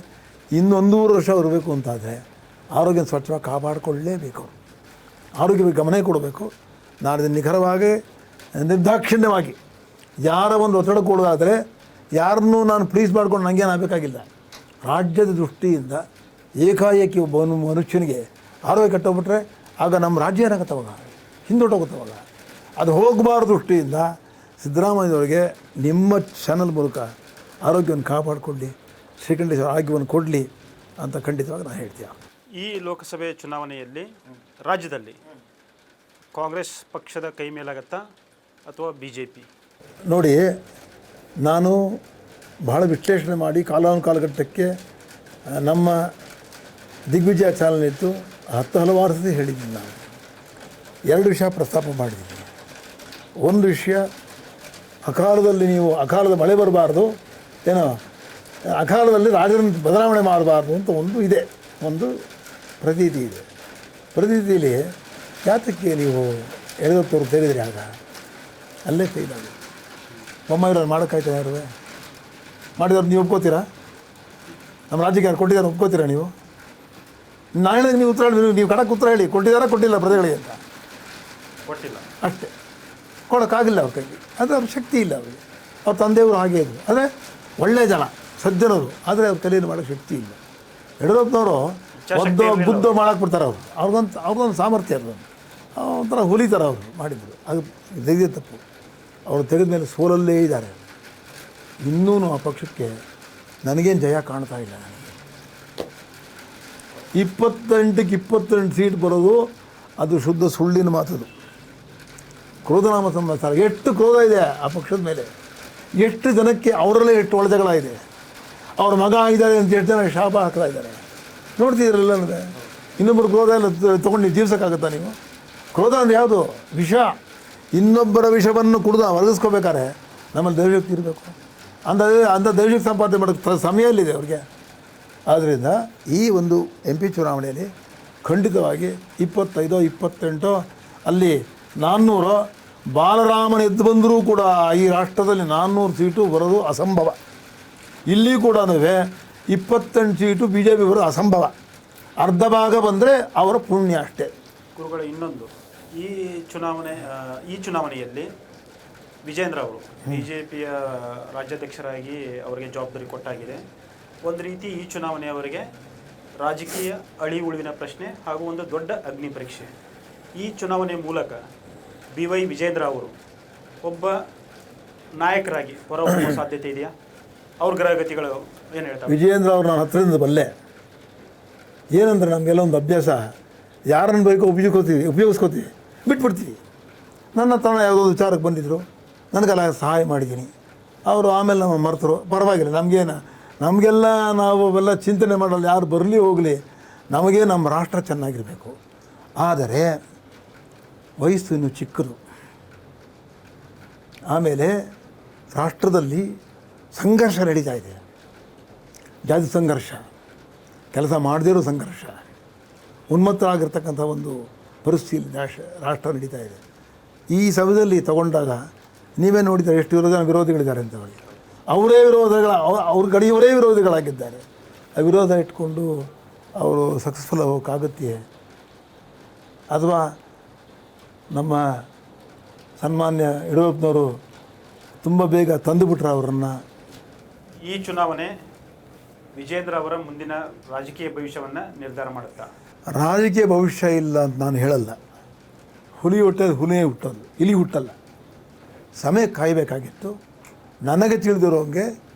ಇನ್ನು 1.5 ವರ್ಷ ಇರಬೇಕು ಅಂತಾದರೆ ಆರೋಗ್ಯ ಸ್ವಚ್ಛವಾಗಿ ಕಾಪಾಡಿಕೊಳ್ಳಲೇಬೇಕು. ಅವರು ಆರೋಗ್ಯಕ್ಕೆ ಗಮನ ಕೊಡಬೇಕು. ನಾನು ಇದನ್ನು ನಿಖರವಾಗಿ ನಿರ್ದಾಕ್ಷಿಣ್ಯವಾಗಿ ಯಾರ ಒಂದು ಒತ್ತಡ ಕೊಡೋದಾದರೆ ಯಾರನ್ನೂ ನಾನು ಪ್ಲೀಸ್ ಮಾಡ್ಕೊಂಡು ನನಗೇನು ಆಗಬೇಕಾಗಿಲ್ಲ. ರಾಜ್ಯದ ದೃಷ್ಟಿಯಿಂದ ಏಕಾಏಕಿ ಒಬ್ಬ ಮನುಷ್ಯನಿಗೆ ಆರೋಗ್ಯ ಕೆಟ್ಟೋಗ್ಬಿಟ್ರೆ ಆಗ ನಮ್ಮ ರಾಜ್ಯ ಏನಾಗುತ್ತವಾಗ, ಹಿಂದೊಟ್ಟೋಗುತ್ತವಾಗ. ಅದು ಹೋಗಬಾರ್ದು ದೃಷ್ಟಿಯಿಂದ ಸಿದ್ದರಾಮಯ್ಯವ್ರಿಗೆ ನಿಮ್ಮ ಚಾನಲ್ ಮೂಲಕ ಆರೋಗ್ಯವನ್ನು ಕಾಪಾಡಿಕೊಳ್ಳಿ, ಶ್ರೀಕಂಠೇಶ್ವರ ಆರೋಗ್ಯವನ್ನು ಕೊಡಲಿ ಅಂತ ಖಂಡಿತವಾಗಿ ನಾನು ಹೇಳ್ತೀಯ. ಈ ಲೋಕಸಭೆ ಚುನಾವಣೆಯಲ್ಲಿ ರಾಜ್ಯದಲ್ಲಿ ಕಾಂಗ್ರೆಸ್ ಪಕ್ಷದ ಕೈ ಮೇಲಾಗತ್ತಾ ಅಥವಾ BJP? ನೋಡಿ, ನಾನು ಬಹಳ ವಿಶ್ಲೇಷಣೆ ಮಾಡಿ ಕಾಲಾನುಕಾಲಘಟ್ಟಕ್ಕೆ ನಮ್ಮ ದಿಗ್ವಿಜಯ ಚಾನಲ್ ಇತ್ತು, ಹಲವಾರು ಸತಿ ಹೇಳಿದ್ದೀನಿ. ನಾನು 2 ವಿಷಯ ಪ್ರಸ್ತಾಪ ಮಾಡಿದ್ದೀನಿ. ಒಂದು ವಿಷಯ, ಅಕಾಲದಲ್ಲಿ ಅಕಾಲದ ಮಳೆ ಬರಬಾರ್ದು, ಏನೋ ಅಕಾಲದಲ್ಲಿ ರಾಜರನ್ನು ಬದಲಾವಣೆ ಮಾಡಬಾರ್ದು ಅಂತ ಒಂದು ಪ್ರತೀತಿ ಇದೆ. ಪ್ರತೀತಿಯಲ್ಲಿ ಯಾತಕ್ಕೆ ನೀವು ಎಳೆದತ್ತವ್ರು ತೆಗೆದ್ರಿ? ಆಗ ಅಲ್ಲೇ ಫೇಲ್ ಆಗಿದೆ. ಬೊಮ್ಮಾಯಿರವ್ರು ಮಾಡೋಕ್ಕಾಯ್ತಾ? ಯಾರು ಮಾಡಿದವ್ರು ನೀವು ಒಪ್ಕೋತೀರಾ? ನಮ್ಮ ರಾಜ್ಯಕ್ಕೆ ಯಾರು ಕೊಟ್ಟಿದ್ದಾರೆ ಒಪ್ಕೋತೀರಾ ನೀವು? ನಾಳೆ ನೀವು ಉತ್ತರ ಹೇಳಿ, ನೀವು ಕಡಕ್ಕೆ ಉತ್ತರ ಹೇಳಿ, ಕೊಟ್ಟಿದ್ದಾರಾ ಕೊಟ್ಟಿಲ್ಲ ಪ್ರಜೆಗಳಿಗೆ ಅಂತ. ಕೊಟ್ಟಿಲ್ಲ ಅಷ್ಟೇ, ಕೊಡೋಕ್ಕಾಗಿಲ್ಲ ಅವ್ರ ಕೈಗೆ. ಆದರೆ ಅವ್ರ ಶಕ್ತಿ ಇಲ್ಲ ಅವರಿಗೆ. ಅವ್ರ ತಂದೆಯವರು ಹಾಗೆ ಇದ್ರು, ಆದರೆ ಒಳ್ಳೆಯ ಜನ, ಸಜ್ಜನರು, ಆದರೆ ಅವ್ರ ಕೈಯಲ್ಲಿ ಮಾಡೋಕ್ಕೆ ಶಕ್ತಿ ಇಲ್ಲ. ಯಡಿಯೂರಪ್ಪನವರು ಬುದ್ಧ ಮಾಡಕ್ಕೆ ಬಿಡ್ತಾರೆ. ಅವ್ರಿಗೊಂದು ಸಾಮರ್ಥ್ಯ ಅದು, ಒಂಥರ ಹುಲಿ ಥರ ಅವರು ಮಾಡಿದರು. ಅದು ತೆಗೆದೇ ತಪ್ಪು. ಅವರು ತೆಗೆದ ಮೇಲೆ ಸೋಲಲ್ಲೇ ಇದ್ದಾರೆ. ಇನ್ನೂ ಆ ಪಕ್ಷಕ್ಕೆ ನನಗೇನು ಜಯ ಕಾಣ್ತಾ ಇಲ್ಲ. ನನಗೆ 28ಕ್ಕೆ 28 ಸೀಟ್ ಬರೋದು ಅದು ಶುದ್ಧ ಸುಳ್ಳಿನ ಮಾತದು. ಕ್ರೋಧನಾಮ ಸಂವತ್ಸರ. ಎಷ್ಟು ಕ್ರೋಧ ಇದೆ ಆ ಪಕ್ಷದ ಮೇಲೆ, ಎಷ್ಟು ಜನಕ್ಕೆ ಅವರಲ್ಲೇ ಎಷ್ಟು ಒಳಜಗಳ ಇದೆ. ಅವ್ರ ಮಗ ಆಗಿದ್ದಾರೆ ಅಂತ ಎಷ್ಟು ಜನ ಶಾಪ ಹಾಕ್ತಾ ಇದ್ದಾರೆ ನೋಡ್ತಿದ್ರಲ್ಲ. ಅಂದರೆ ಇನ್ನೊಬ್ಬರು ಕ್ರೋಧ ಎಲ್ಲ ತೊಗೊಂಡು ನೀವು ಜೀವಿಸೋಕ್ಕಾಗತ್ತಾ? ನೀವು ಕ್ರೋಧ ಅಂದರೆ ಯಾವುದು? ವಿಷ. ಇನ್ನೊಬ್ಬರ ವಿಷವನ್ನು ಕುಡಿದು ವರ್ಗಿಸ್ಕೋಬೇಕಾದ್ರೆ ನಮ್ಮಲ್ಲಿ ದೈವಶಕ್ತಿ ಇರಬೇಕು. ಅಂಥ ದೈವಶಕ್ತಿ ಸಂಪಾದನೆ ಮಾಡೋಕ್ಕೆ ಸಮಯ ಎಲ್ಲಿದೆ ಅವ್ರಿಗೆ? ಆದ್ದರಿಂದ ಈ ಒಂದು MP ಚುನಾವಣೆಯಲ್ಲಿ ಖಂಡಿತವಾಗಿ 25, 28 ಅಲ್ಲಿ 400 ಬಾಲರಾಮನ ಎದ್ದು ಬಂದರೂ ಕೂಡ ಈ ರಾಷ್ಟ್ರದಲ್ಲಿ 400 ಸೀಟು ಬರೋದು ಅಸಂಭವ. ಇಲ್ಲಿ ಕೂಡ 28 ಸೀಟು BJP ಬರೋದು ಅಸಂಭವ. ಅರ್ಧ ಭಾಗ ಬಂದರೆ ಅವರ ಪುಣ್ಯ ಅಷ್ಟೇ. ಗುರುಗಳ ಇನ್ನೊಂದು, ಈ ಚುನಾವಣೆಯಲ್ಲಿ ವಿಜೇಂದ್ರ ಅವರು BJPಯ ರಾಜ್ಯಾಧ್ಯಕ್ಷರಾಗಿ ಅವರಿಗೆ ಜವಾಬ್ದಾರಿ ಕೊಟ್ಟಾಗಿದೆ. ಒಂದು ರೀತಿ ಈ ಚುನಾವಣೆ ಅವರಿಗೆ ರಾಜಕೀಯ ಅಳಿ ಉಳಿವಿನ ಪ್ರಶ್ನೆ ಹಾಗೂ ಒಂದು ದೊಡ್ಡ ಅಗ್ನಿ ಪರೀಕ್ಷೆ. ಈ ಚುನಾವಣೆ ಮೂಲಕ BY ವಿಜೇಂದ್ರ ಅವರು ಒಬ್ಬ ನಾಯಕರಾಗಿ ಹೊರಹೊಮ್ಮುವ ಸಾಧ್ಯತೆ ಇದೆಯಾ? ಅವ್ರ ಗ್ರಹಗತಿಗಳು ಏನು ಹೇಳ್ತಾರೆ? ವಿಜೇಂದ್ರ ಅವ್ರು ನಾನು ಹತ್ತಿರದಿಂದ ಬಲ್ಲೆ. ಏನಂದ್ರೆ ನಮಗೆಲ್ಲ ಒಂದು ಅಭ್ಯಾಸ, ಯಾರನ್ನು ಬೇಕೋ ಉಪಯೋಗಿಸ್ಕೋತೀವಿ, ಬಿಟ್ಬಿಡ್ತೀವಿ. ನನ್ನ ತನ ಯಾವುದೋ ವಿಚಾರಕ್ಕೆ ಬಂದಿದ್ದರು, ನನಗೆಲ್ಲ ಸಹಾಯ ಮಾಡಿದ್ದೀನಿ. ಅವರು ಆಮೇಲೆ ನಮ್ಮ ಮರ್ತರು, ಪರವಾಗಿಲ್ಲ, ನಮಗೆಲ್ಲ ನಾವು ಅವೆಲ್ಲ ಚಿಂತನೆ ಮಾಡಲ್ಲ. ಯಾರು ಬರಲಿ ಹೋಗಲಿ, ನಮಗೆ ನಮ್ಮ ರಾಷ್ಟ್ರ ಚೆನ್ನಾಗಿರಬೇಕು. ಆದರೆ ವಯಸ್ಸು ಇನ್ನೂ ಚಿಕ್ಕದು. ಆಮೇಲೆ ರಾಷ್ಟ್ರದಲ್ಲಿ ಸಂಘರ್ಷ ನಡೀತಾ ಇದೆ, ಜಾತಿ ಸಂಘರ್ಷ, ಕೆಲಸ ಮಾಡದೇ ಇರೋ ಸಂಘರ್ಷ, ಉನ್ಮತ್ತರಾಗಿರ್ತಕ್ಕಂಥ ಒಂದು ಪರಿಸ್ಥಿತಿ ರಾಷ್ಟ್ರ ನಡೀತಾ ಇದೆ. ಈ ಸಮಯದಲ್ಲಿ ತಗೊಂಡಾಗ ನೀವೇ ನೋಡಿದರೆ ಎಷ್ಟು ವಿರೋಧಿಗಳಿದ್ದಾರೆ ಅಂತ ಹೇಳಿ. ಅವ್ರ ಗಡಿಯವರೇ ವಿರೋಧಿಗಳಾಗಿದ್ದಾರೆ. ಆ ವಿರೋಧ ಇಟ್ಕೊಂಡು ಅವರು ಸಕ್ಸಸ್ಫುಲ್ ಆಗೋಕ್ಕಾಗುತ್ತೆ? ಅಥವಾ ನಮ್ಮ ಸನ್ಮಾನ್ಯ ಯಡಿಯೂರಪ್ಪನವರು ತುಂಬ ಬೇಗ ತಂದುಬಿಟ್ರೆ ಅವರನ್ನು? ಈ ಚುನಾವಣೆ ವಿಜೇಂದ್ರ ಅವರ ಮುಂದಿನ ರಾಜಕೀಯ ಭವಿಷ್ಯವನ್ನು ನಿರ್ಧಾರ ಮಾಡುತ್ತಾ? ರಾಜಕೀಯ ಭವಿಷ್ಯ ಇಲ್ಲ ಅಂತ ನಾನು ಹೇಳಲ್ಲ. ಹುಲಿ ಹುಟ್ಟೋದು ಹುಲಿಯೇ ಹುಟ್ಟೋದು, ಇಲಿ ಹುಟ್ಟಲ್ಲ. ಸಮಯ ಕಾಯಬೇಕಾಗಿತ್ತು. ನನಗೆ ತಿಳಿದಿರೋಂಗೆ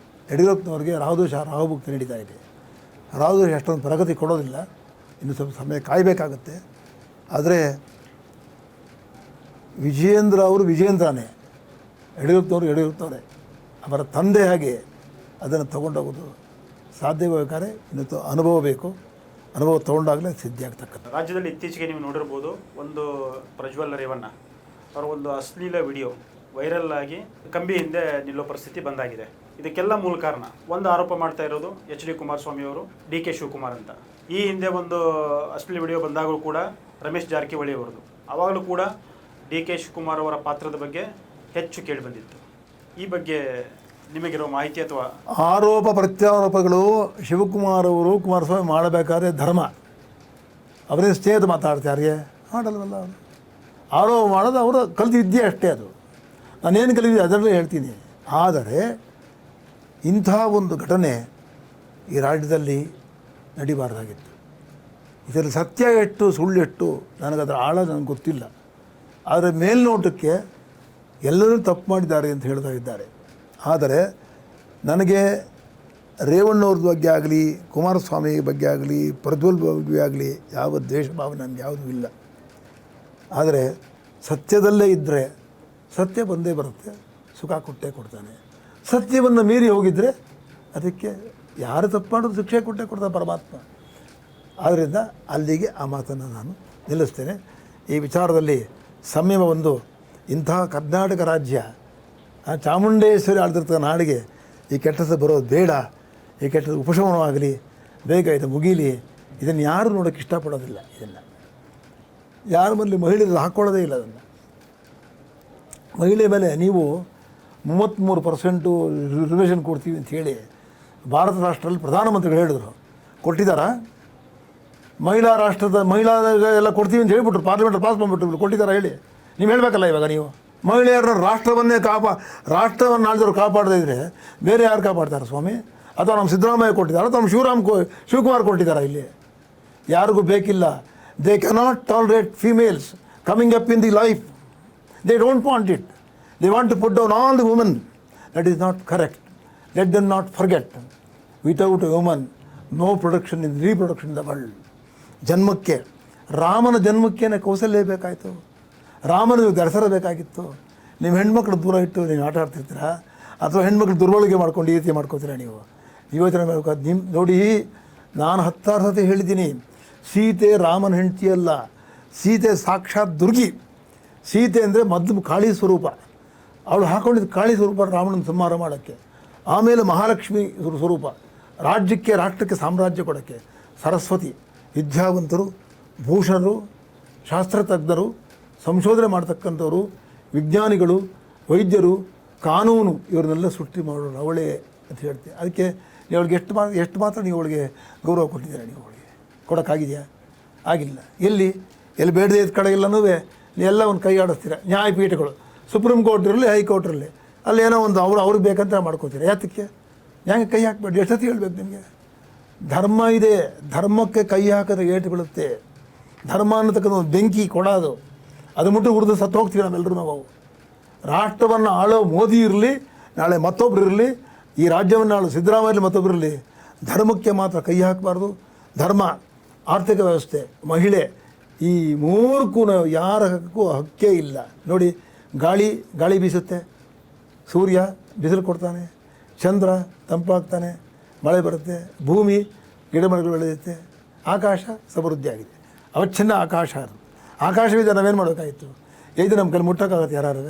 ಯಡಿಯೂರಪ್ಪನವ್ರಿಗೆ ರಾಹುಭಕ್ತಿ ನಡೀತಾ ಇದೆ. ರಾಹುದೋಷ ಅಷ್ಟೊಂದು ಪ್ರಗತಿ ಕೊಡೋದಿಲ್ಲ, ಇನ್ನು ಸ್ವಲ್ಪ ಸಮಯ ಕಾಯಬೇಕಾಗತ್ತೆ. ಆದರೆ ವಿಜಯೇಂದ್ರ ಅವರು ವಿಜಯೇಂದ್ರನೇ, ಯಡಿಯೂರಪ್ಪನವರೇ. ಅವರ ತಂದೆ ಹಾಗೆ ಅದನ್ನು ತಗೊಂಡೋಗೋದು ಸಾಧ್ಯವಾಗಬೇಕಾದ್ರೆ ಇನ್ನೂ ಅನುಭವ ಬೇಕು. ಅನುಭವ ತೊಗೊಂಡಾಗಲೇ ಸಿದ್ಧಿ ಆಗ್ತಕ್ಕಂಥ. ರಾಜ್ಯದಲ್ಲಿ ಇತ್ತೀಚೆಗೆ ನೀವು ನೋಡಿರ್ಬೋದು, ಒಂದು ಪ್ರಜ್ವಲ್ ರೇವಣ್ಣ ಅವರ ಒಂದು ಅಶ್ಲೀಲ ವಿಡಿಯೋ ವೈರಲ್ ಆಗಿ ಕಂಬಿ ಹಿಂದೆ ನಿಲ್ಲೋ ಪರಿಸ್ಥಿತಿ ಬಂದಾಗಿದೆ. ಇದಕ್ಕೆಲ್ಲ ಮೂಲ ಕಾರಣ ಒಂದು ಆರೋಪ ಮಾಡ್ತಾ ಇರೋದು HD ಕುಮಾರಸ್ವಾಮಿ ಅವರು, DK ಶಿವಕುಮಾರ್ ಅಂತ. ಈ ಹಿಂದೆ ಒಂದು ಅಶ್ಲೀಲ ವಿಡಿಯೋ ಬಂದಾಗಲೂ ಕೂಡ ರಮೇಶ್ ಜಾರಕಿಹೊಳಿ ಅವರದು, ಆವಾಗಲೂ ಕೂಡ DK ಶಿವಕುಮಾರ್ ಅವರ ಪಾತ್ರದ ಬಗ್ಗೆ ಹೆಚ್ಚು ಕೇಳಿ ಬಂದಿತ್ತು. ಈ ಬಗ್ಗೆ ನಿಮಗಿರೋ ಮಾಹಿತಿ ಅಥವಾ ಆರೋಪ ಪ್ರತ್ಯಾರೋಪಗಳು ಶಿವಕುಮಾರ್ ಅವರು ಕುಮಾರಸ್ವಾಮಿ ಮಾಡಬೇಕಾದ್ರೆ ಧರ್ಮ, ಅವರೇ ಸ್ನೇಹಿತ ಮಾತಾಡ್ತಾರೆ, ಮಾಡಲ್ವಲ್ಲ ಅವರು. ಆರೋಪ ಮಾಡೋದು ಅವರು ಕಲಿತ ವಿದ್ಯೆ ಅಷ್ಟೇ. ಅದು ನಾನೇನು ಕಲಿತಿದ್ದೆ ಅದರಲ್ಲೇ ಹೇಳ್ತೀನಿ. ಆದರೆ ಇಂಥ ಒಂದು ಘಟನೆ ಈ ರಾಜ್ಯದಲ್ಲಿ ನಡಿಬಾರ್ದಾಗಿತ್ತು. ಇದರಲ್ಲಿ ಸತ್ಯ ಎಷ್ಟು ಸುಳ್ಳು ಎಷ್ಟು ನನಗದರ ಆಳ ನನಗೆ ಗೊತ್ತಿಲ್ಲ. ಆದರೆ ಮೇಲ್ನೋಟಕ್ಕೆ ಎಲ್ಲರೂ ತಪ್ಪು ಮಾಡಿದ್ದಾರೆ ಅಂತ ಹೇಳ್ತಾ ಇದ್ದಾರೆ. ಆದರೆ ನನಗೆ ರೇವಣ್ಣವ್ರ ಬಗ್ಗೆ ಆಗಲಿ, ಕುಮಾರಸ್ವಾಮಿ ಬಗ್ಗೆ ಆಗಲಿ, ಪ್ರಜ್ವಲ್ ಬಗ್ಗೆ ಆಗಲಿ ಯಾವ ದ್ವೇಷ ಭಾವನೆ ನನಗೆ ಯಾವುದೂ ಇಲ್ಲ. ಆದರೆ ಸತ್ಯದಲ್ಲೇ ಇದ್ದರೆ ಸತ್ಯ ಬಂದೇ ಬರುತ್ತೆ, ಸುಖ ಕೊಟ್ಟೇ ಕೊಡ್ತಾನೆ. ಸತ್ಯವನ್ನು ಮೀರಿ ಹೋಗಿದ್ದರೆ ಅದಕ್ಕೆ ಯಾರು ತಪ್ಪು ಮಾಡೋದು ಶಿಕ್ಷೆ ಕೊಟ್ಟೇ ಕೊಡ್ತಾನೆ ಪರಮಾತ್ಮ. ಆದ್ದರಿಂದ ಅಲ್ಲಿಗೆ ಆ ಮಾತನ್ನು ನಾನು ನಿಲ್ಲಿಸ್ತೇನೆ. ಈ ವಿಚಾರದಲ್ಲಿ ಸಂಯಮ ಒಂದು, ಇಂತಹ ಕರ್ನಾಟಕ ರಾಜ್ಯ ಚಾಮುಂಡೇಶ್ವರಿ ಆಳ್ತಿರ್ತಕ್ಕ ನಾಡಿಗೆ ಈ ಕೆಟ್ಟದ್ದು ಬರೋದು ಬೇಡ. ಈ ಕೆಟ್ಟದ್ದು ಉಪಶಮನವಾಗಲಿ, ಬೇಗ ಇದು ಮುಗೀಲಿ. ಇದನ್ನು ಯಾರು ನೋಡೋಕ್ಕೆ ಇಷ್ಟಪಡೋದಿಲ್ಲ. ಇದನ್ನು ಯಾರ ಮೇಲೆ ಮಹಿಳೆಯರು ಹಾಕ್ಕೊಳ್ಳೋದೇ ಇಲ್ಲ. ಅದನ್ನು ಮಹಿಳೆ ಮೇಲೆ ನೀವು 33% ರಿಸರ್ವೇಷನ್ ಕೊಡ್ತೀವಿ ಅಂತ ಹೇಳಿ ಭಾರತ ರಾಷ್ಟ್ರದಲ್ಲಿ ಪ್ರಧಾನಮಂತ್ರಿಗಳು ಹೇಳಿದ್ರು. ಕೊಟ್ಟಿದ್ದಾರಾ? ಮಹಿಳಾ ಎಲ್ಲ ಕೊಡ್ತೀವಿ ಅಂತ ಹೇಳ್ಬಿಟ್ರು, ಪಾರ್ಲಿಮೆಂಟ್ ಪಾಸ್ ಮಾಡಿಬಿಟ್ರು. ಕೊಟ್ಟಿದ್ದಾರಾ ಹೇಳಿ? ನೀವು ಹೇಳಬೇಕಲ್ಲ ಇವಾಗ. ನೀವು ಮಹಿಳೆಯರ ರಾಷ್ಟ್ರವನ್ನೇ ರಾಷ್ಟ್ರವನ್ನು ಆಳಿದವರು ಕಾಪಾಡದೇ ಇದ್ದರೆ ಬೇರೆ ಯಾರು ಕಾಪಾಡ್ತಾರೆ ಸ್ವಾಮಿ? ಅಥವಾ ನಮ್ಮ ಸಿದ್ದರಾಮಯ್ಯ ಕೊಟ್ಟಿದ್ದಾರೆ, ಅಥವಾ ನಮ್ಮ ಶಿವಕುಮಾರ್ ಕೊಟ್ಟಿದ್ದಾರೆ? ಇಲ್ಲಿ ಯಾರಿಗೂ ಬೇಕಿಲ್ಲ. They cannot tolerate females coming up in the life. They don't want it. They want to put down all the women. That is not correct. Let them not forget, without a woman no production in reproduction in the world. ಜನ್ಮಕ್ಕೆ, ರಾಮನ ಜನ್ಮಕ್ಕೇನೆ ಕೌಶಲ್ಯ ಬೇಕಾಯಿತು, ರಾಮನಿಗೆ ದಸರ ಬೇಕಾಗಿತ್ತು. ನೀವು ಹೆಣ್ಮಕ್ಳು ದೂರ ಇಟ್ಟು ನೀವು ಆಟ ಆಡ್ತಿರ್ತೀರಾ, ಅಥವಾ ಹೆಣ್ಮಕ್ಳು ದುರ್ಬಳಕೆ ಮಾಡ್ಕೊಂಡು ಈ ರೀತಿ ಮಾಡ್ಕೋತೀರಾ? ನೀವು ಯೋಚನೆ ಮಾಡಬೇಕಾದ. ನಿಮ್ಮ ನೋಡಿ, ನಾನು 10 ಸತಿ ಹೇಳಿದ್ದೀನಿ, ಸೀತೆ ರಾಮನ ಹೆಂಡತಿಯಲ್ಲ, ಸೀತೆ ಸಾಕ್ಷಾತ್ ದುರ್ಗಿ. ಸೀತೆ ಅಂದರೆ ಮೊದಲು ಕಾಳಿ ಸ್ವರೂಪ. ಅವಳು ಹಾಕೊಂಡಿದ್ದು ಕಾಳಿ ಸ್ವರೂಪ ರಾವಣನ ಸಂಹಾರ ಮಾಡೋಕ್ಕೆ. ಆಮೇಲೆ ಮಹಾಲಕ್ಷ್ಮಿ ಸ್ವರೂಪ, ರಾಜ್ಯಕ್ಕೆ ರಾಷ್ಟ್ರಕ್ಕೆ ಸಾಮ್ರಾಜ್ಯ ಕೊಡೋಕ್ಕೆ. ಸರಸ್ವತಿ, ವಿದ್ಯಾವಂತರು, ಭೂಷಣರು, ಶಾಸ್ತ್ರತಜ್ಞರು, ಸಂಶೋಧನೆ ಮಾಡ್ತಕ್ಕಂಥವ್ರು, ವಿಜ್ಞಾನಿಗಳು, ವೈದ್ಯರು, ಕಾನೂನು, ಇವರನ್ನೆಲ್ಲ ಸೃಷ್ಟಿ ಮಾಡೋರು ಅವಳೇ ಅಂತ ಹೇಳ್ತೀವಿ. ಅದಕ್ಕೆ ನೀವು ಅವಳಿಗೆ ಎಷ್ಟು ಮಾತ್ರ ನೀವು ಅವಳಿಗೆ ಗೌರವ ಕೊಟ್ಟಿದ್ದೀರಾ? ನೀವು ಅವಳಿಗೆ ಕೊಡೋಕ್ಕಾಗಿದೆಯಾ? ಆಗಿಲ್ಲ. ಎಲ್ಲಿ ಬೇಡದೇ ಇದ್ದ ಕಡೆ ಎಲ್ಲನೂ ಎಲ್ಲ ಒಂದು ಕೈ ಆಡಿಸ್ತೀರ. ನ್ಯಾಯಪೀಠಗಳು, ಸುಪ್ರೀಂ ಕೋರ್ಟ್ ಇರಲಿ, ಹೈಕೋರ್ಟ್ ಇರಲಿ, ಅಲ್ಲಿ ಏನೋ ಒಂದು ಅವ್ರಿಗೆ ಬೇಕಂತ ಮಾಡ್ಕೋತೀರ. ಯಾತಕ್ಕೆ? ಹೆಂಗೆ ಕೈ ಹಾಕಬೇಡಿ? ಎಷ್ಟು ಸತಿ ಹೇಳ್ಬೇಕು ನಿಮಗೆ? ಧರ್ಮ ಇದೆ, ಧರ್ಮಕ್ಕೆ ಕೈ ಹಾಕಿದ್ರೆ ಏಟು ಬೀಳುತ್ತೆ. ಧರ್ಮ ಅನ್ನತಕ್ಕಂಥ ಒಂದು ಬೆಂಕಿ ಕೊಡೋದು, ಅದು ಮುಟ್ಟು ಹುರಿದು ಸತ್ತು ಹೋಗ್ತೀವಿ ನಾವೆಲ್ಲರೂ. ನಾವು ರಾಷ್ಟ್ರವನ್ನು ಆಳೋ ಮೋದಿ ಇರಲಿ, ನಾಳೆ ಮತ್ತೊಬ್ಬರು ಇರಲಿ, ಈ ರಾಜ್ಯವನ್ನು ಆಳೋ ಸಿದ್ದರಾಮಯ್ಯ ಮತ್ತೊಬ್ಬರು ಇರಲಿ, ಧರ್ಮಕ್ಕೆ ಮಾತ್ರ ಕೈ ಹಾಕಬಾರ್ದು. ಧರ್ಮ, ಆರ್ಥಿಕ ವ್ಯವಸ್ಥೆ, ಮಹಿಳೆ, ಈ ಮೂರಕ್ಕೂ ಯಾರಕ್ಕೂ ಹಕ್ಕೇ ಇಲ್ಲ. ನೋಡಿ, ಗಾಳಿ ಬೀಸುತ್ತೆ, ಸೂರ್ಯ ಬಿಸಿಲು ಕೊಡ್ತಾನೆ, ಚಂದ್ರ ತಂಪಾಗ್ತಾನೆ, ಮಳೆ ಬರುತ್ತೆ, ಭೂಮಿ ಗಿಡಮರಗಳು ಬೆಳೆಯುತ್ತೆ, ಆಕಾಶ ಸಮೃದ್ಧಿ ಆಗಿದೆ. ಅವಚ್ಛಿನ್ನ ಆಕಾಶ. ಆಕಾಶವಿದೆ, ನಾವೇನು ಮಾಡಬೇಕಾಗಿತ್ತು? ಇದು ನಮ್ಮ ಕೈಲಿ ಮುಟ್ಟೋಕ್ಕಾಗತ್ತೆ ಯಾರು?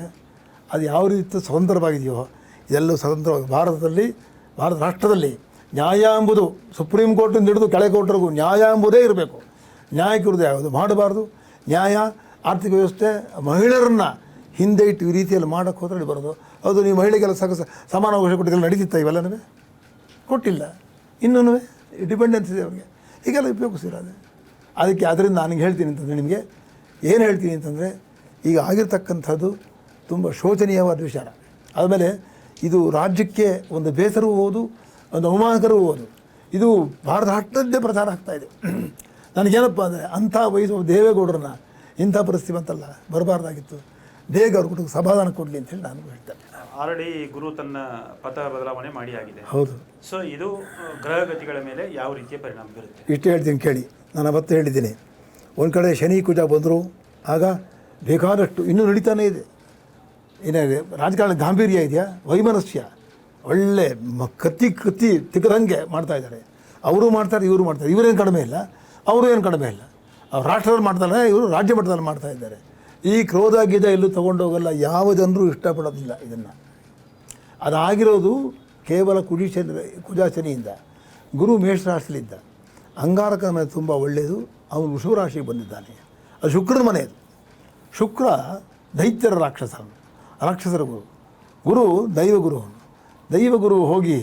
ಅದು ಯಾವ ರೀತಿ ಸ್ವತಂತ್ರವಾಗಿದೆಯೋ ಇದೆಲ್ಲೂ ಸ್ವತಂತ್ರವಾಗಿ ಭಾರತ ರಾಷ್ಟ್ರದಲ್ಲಿ ನ್ಯಾಯ ಎಂಬುದು ಸುಪ್ರೀಂ ಕೋರ್ಟಿಂದ ಹಿಡಿದು ಕೆಳ ಕೋರ್ಟ್ವರೆಗೂ ನ್ಯಾಯ ಎಂಬುದೇ ಇರಬೇಕು. ನ್ಯಾಯಕ್ಕೆ ವಿರುದ್ಧ ಯಾವುದು ಮಾಡಬಾರ್ದು. ನ್ಯಾಯ, ಆರ್ಥಿಕ ವ್ಯವಸ್ಥೆ, ಮಹಿಳೆಯರನ್ನು ಹಿಂದೆ ಇಟ್ಟು ಈ ರೀತಿಯಲ್ಲಿ ಮಾಡೋಕ್ಕೆ ಹೋದ್ರೆ ಬರೋದು. ಅದು ನೀವು ಮಹಿಳೆಗೆಲ್ಲ ಸಮಾನ ಅವಕಾಶ ಕೊಟ್ಟಿದ್ದೆಲ್ಲ ನಡೀತಿತ್ತ? ಇವೆಲ್ಲನೂ ಕೊಟ್ಟಿಲ್ಲ. ಇನ್ನೂ ಡಿಪೆಂಡೆನ್ಸ್ ಇದೆ ಅವ್ರಿಗೆ. ಹೀಗೆಲ್ಲ ಉಪಯೋಗಿಸಿರೋದು. ಅದರಿಂದ ನನಗೆ ಹೇಳ್ತೀನಿ ಅಂತಂದರೆ, ನಿಮಗೆ ಏನು ಹೇಳ್ತೀನಿ ಅಂತಂದರೆ, ಈಗ ಆಗಿರ್ತಕ್ಕಂಥದ್ದು ತುಂಬ ಶೋಚನೀಯವಾದ ವಿಚಾರ. ಆದಮೇಲೆ ಇದು ರಾಜ್ಯಕ್ಕೆ ಒಂದು ಬೇಸರವೂ ಹೌದು, ಒಂದು ಅವಮಾನಕರವೂ ಹೌದು. ಇದು ಭಾರತ ರಾಷ್ಟ್ರದ್ದೇ ಪ್ರಚಾರ ಆಗ್ತಾಯಿದೆ. ನನಗೇನಪ್ಪ ಅಂದರೆ, ಅಂಥ ವಯಸ್ಸು ದೇವೇಗೌಡರನ್ನ ಇಂಥ ಪರಿಸ್ಥಿತಿ ಬಂತಲ್ಲ, ಬರಬಾರ್ದಾಗಿತ್ತು. ಬೇಗ ಅವ್ರ ಕುಟುಂಬ ಸಮಾಧಾನ ಕೊಡಲಿ ಅಂತೇಳಿ ನಾನು ಹೇಳ್ತೇನೆ. ಆಲ್ರೆಡಿ ಗುರು ತನ್ನ ಪಥ ಬದಲಾವಣೆ ಮಾಡಿ ಆಗಿದೆ. ಹೌದು. ಸೊ ಇದು ಗ್ರಹಗತಿಗಳ ಮೇಲೆ ಯಾವ ರೀತಿಯ ಪರಿಣಾಮ ಬೀರುತ್ತೆ? ಇಷ್ಟು ಹೇಳ್ತೀನಿ ಕೇಳಿ. ನಾನು ಅವತ್ತು ಹೇಳಿದ್ದೀನಿ, ಒಂದು ಕಡೆ ಶನಿ ಕುಜ ಬಂದರು, ಆಗ ಬೇಕಾದಷ್ಟು ಇನ್ನೂ ನಡೀತಾನೇ ಇದೆ. ಏನಿದೆ ರಾಜಕಾರಣ ಗಾಂಭೀರ್ಯ ಇದೆಯಾ, ವೈಮನಸ್ಯ ಒಳ್ಳೆ ಕತ್ತಿ ತಿಕ್ಕದಂಗೆ ಮಾಡ್ತಾಯಿದ್ದಾರೆ. ಅವರು ಮಾಡ್ತಾರೆ, ಇವರು ಮಾಡ್ತಾರೆ. ಇವರೇನು ಕಡಿಮೆ ಇಲ್ಲ, ಅವರು ಏನು ಕಡಿಮೆ ಇಲ್ಲ. ಅವ್ರು ರಾಷ್ಟ್ರದಲ್ಲಿ ಮಾಡ್ತಾರೆ, ಇವರು ರಾಜ್ಯ ಮಟ್ಟದಲ್ಲಿ ಮಾಡ್ತಾ ಇದ್ದಾರೆ. ಈ ಕ್ರೋಧ ಗೀದ ಎಲ್ಲೂ ತೊಗೊಂಡೋಗಲ್ಲ. ಯಾವ ಜನರು ಇಷ್ಟಪಡೋದಿಲ್ಲ ಇದನ್ನು. ಅದಾಗಿರೋದು ಕೇವಲ ಕುಜಾಶನಿಯಿಂದ. ಗುರು ಮೇಷರಾಶಿಲಿದ್ದ, ಅಂಗಾರಕನ ಮನೆ ತುಂಬ ಒಳ್ಳೆಯದು, ಅವನು ವೃಷಭರಾಶಿಗೆ ಬಂದಿದ್ದಾನೆ. ಅದು ಶುಕ್ರನ ಮನೆಯದು. ಶುಕ್ರ ದೈತ್ಯರ ರಾಕ್ಷಸರ ಗುರು ದೈವಗುರು ಹೋಗಿ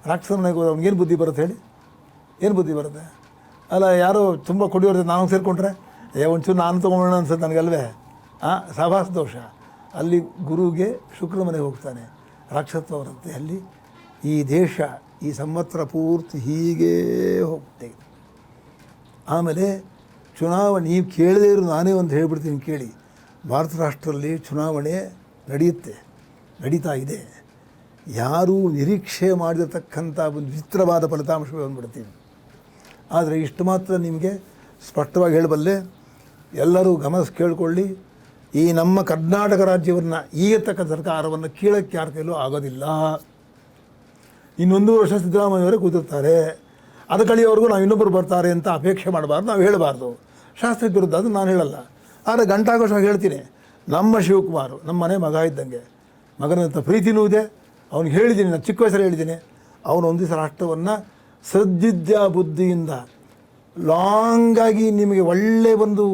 ರಾಕ್ಷಸನ ಮನೆಗೆ ಹೋದ ಅವ್ನಿಗೇನು ಬುದ್ಧಿ ಬರುತ್ತೆ ಹೇಳಿ? ಏನು ಬುದ್ಧಿ ಬರುತ್ತೆ? ಅಲ್ಲ, ಯಾರೋ ತುಂಬ ಕುಡಿಯೋರು ನಾನು ಸೇರಿಕೊಂಡ್ರೆ ಒಂಚೂರು ನಾನು ತೊಗೊಳ್ಳೋಣ ಅನ್ಸುತ್ತೆ ನನಗಲ್ವೇ? ಸಭಾಸ ದೋಷ. ಅಲ್ಲಿ ಗುರುಗೆ ಶುಕ್ರ ಮನೆಗೆ ಹೋಗ್ತಾನೆ, ರಾಕ್ಷಸತ್ವ ಬರುತ್ತೆ. ಅಲ್ಲಿ ಈ ದೇಶ ಈ ಸಂವತ್ಸರ ಪೂರ್ತಿ ಹೀಗೇ ಹೋಗುತ್ತೆ. ಆಮೇಲೆ ಚುನಾವಣೆ ನೀವು ಕೇಳದೇ ಇರೋ ನಾನೇ ಒಂದು ಹೇಳ್ಬಿಡ್ತೀನಿ ಕೇಳಿ. ಭಾರತ ರಾಷ್ಟ್ರದಲ್ಲಿ ಚುನಾವಣೆ ನಡೀತಾ ಇದೆ. ಯಾರೂ ನಿರೀಕ್ಷೆ ಮಾಡಿರತಕ್ಕಂಥ ಒಂದು ವಿಚಿತ್ರವಾದ ಫಲಿತಾಂಶವೇ ಬಂದುಬಿಡ್ತೀವಿ. ಆದರೆ ಇಷ್ಟು ಮಾತ್ರ ನಿಮಗೆ ಸ್ಪಷ್ಟವಾಗಿ ಹೇಳಬಲ್ಲೆ, ಎಲ್ಲರೂ ಗಮನಿಸಿ ಕೇಳಿಕೊಳ್ಳಿ. ಈ ನಮ್ಮ ಕರ್ನಾಟಕ ರಾಜ್ಯವನ್ನು ಈಗಿರ್ತಕ್ಕ ಸರ್ಕಾರವನ್ನು ಕೀಳಕ್ಕೆ ಯಾರ ಕೈಲೂ ಆಗೋದಿಲ್ಲ. ಇನ್ನೊಂದು ವರ್ಷ ಸಿದ್ದರಾಮಯ್ಯವರೇ ಕೂತಿರ್ತಾರೆ. ಅದು ಕಳೆಯೋವರೆಗೂ ನಾವು ಇನ್ನೊಬ್ಬರು ಬರ್ತಾರೆ ಅಂತ ಅಪೇಕ್ಷೆ ಮಾಡಬಾರ್ದು, ನಾವು ಹೇಳಬಾರ್ದು. ಶಾಸ್ತ್ರಕ್ಕೆ ವಿರುದ್ಧ ಅದು ನಾನು ಹೇಳಲ್ಲ. ಆದರೆ ಗಂಟಾಘೋಷವಾಗಿ ಹೇಳ್ತೀನಿ, ನಮ್ಮ ಶಿವಕುಮಾರ್ ನಮ್ಮ ಮನೆ ಮಗ ಇದ್ದಂಗೆ, ಮಗನಂಥ ಪ್ರೀತಿನೂ ಇದೆ. ಅವ್ನಿಗೆ ಹೇಳಿದ್ದೀನಿ, ನಾನು ಚಿಕ್ಕ ವಯಸ್ಸಲ್ಲಿ ಹೇಳಿದ್ದೀನಿ, ಅವನು ಒಂದು ದಿವಸ ರಾಷ್ಟ್ರವನ್ನು ಸದ್ವಿದ್ಯಾ ಬುದ್ಧಿಯಿಂದ ಲಾಂಗಾಗಿ ನಿಮಗೆ ಒಳ್ಳೆಯ ಒಂದು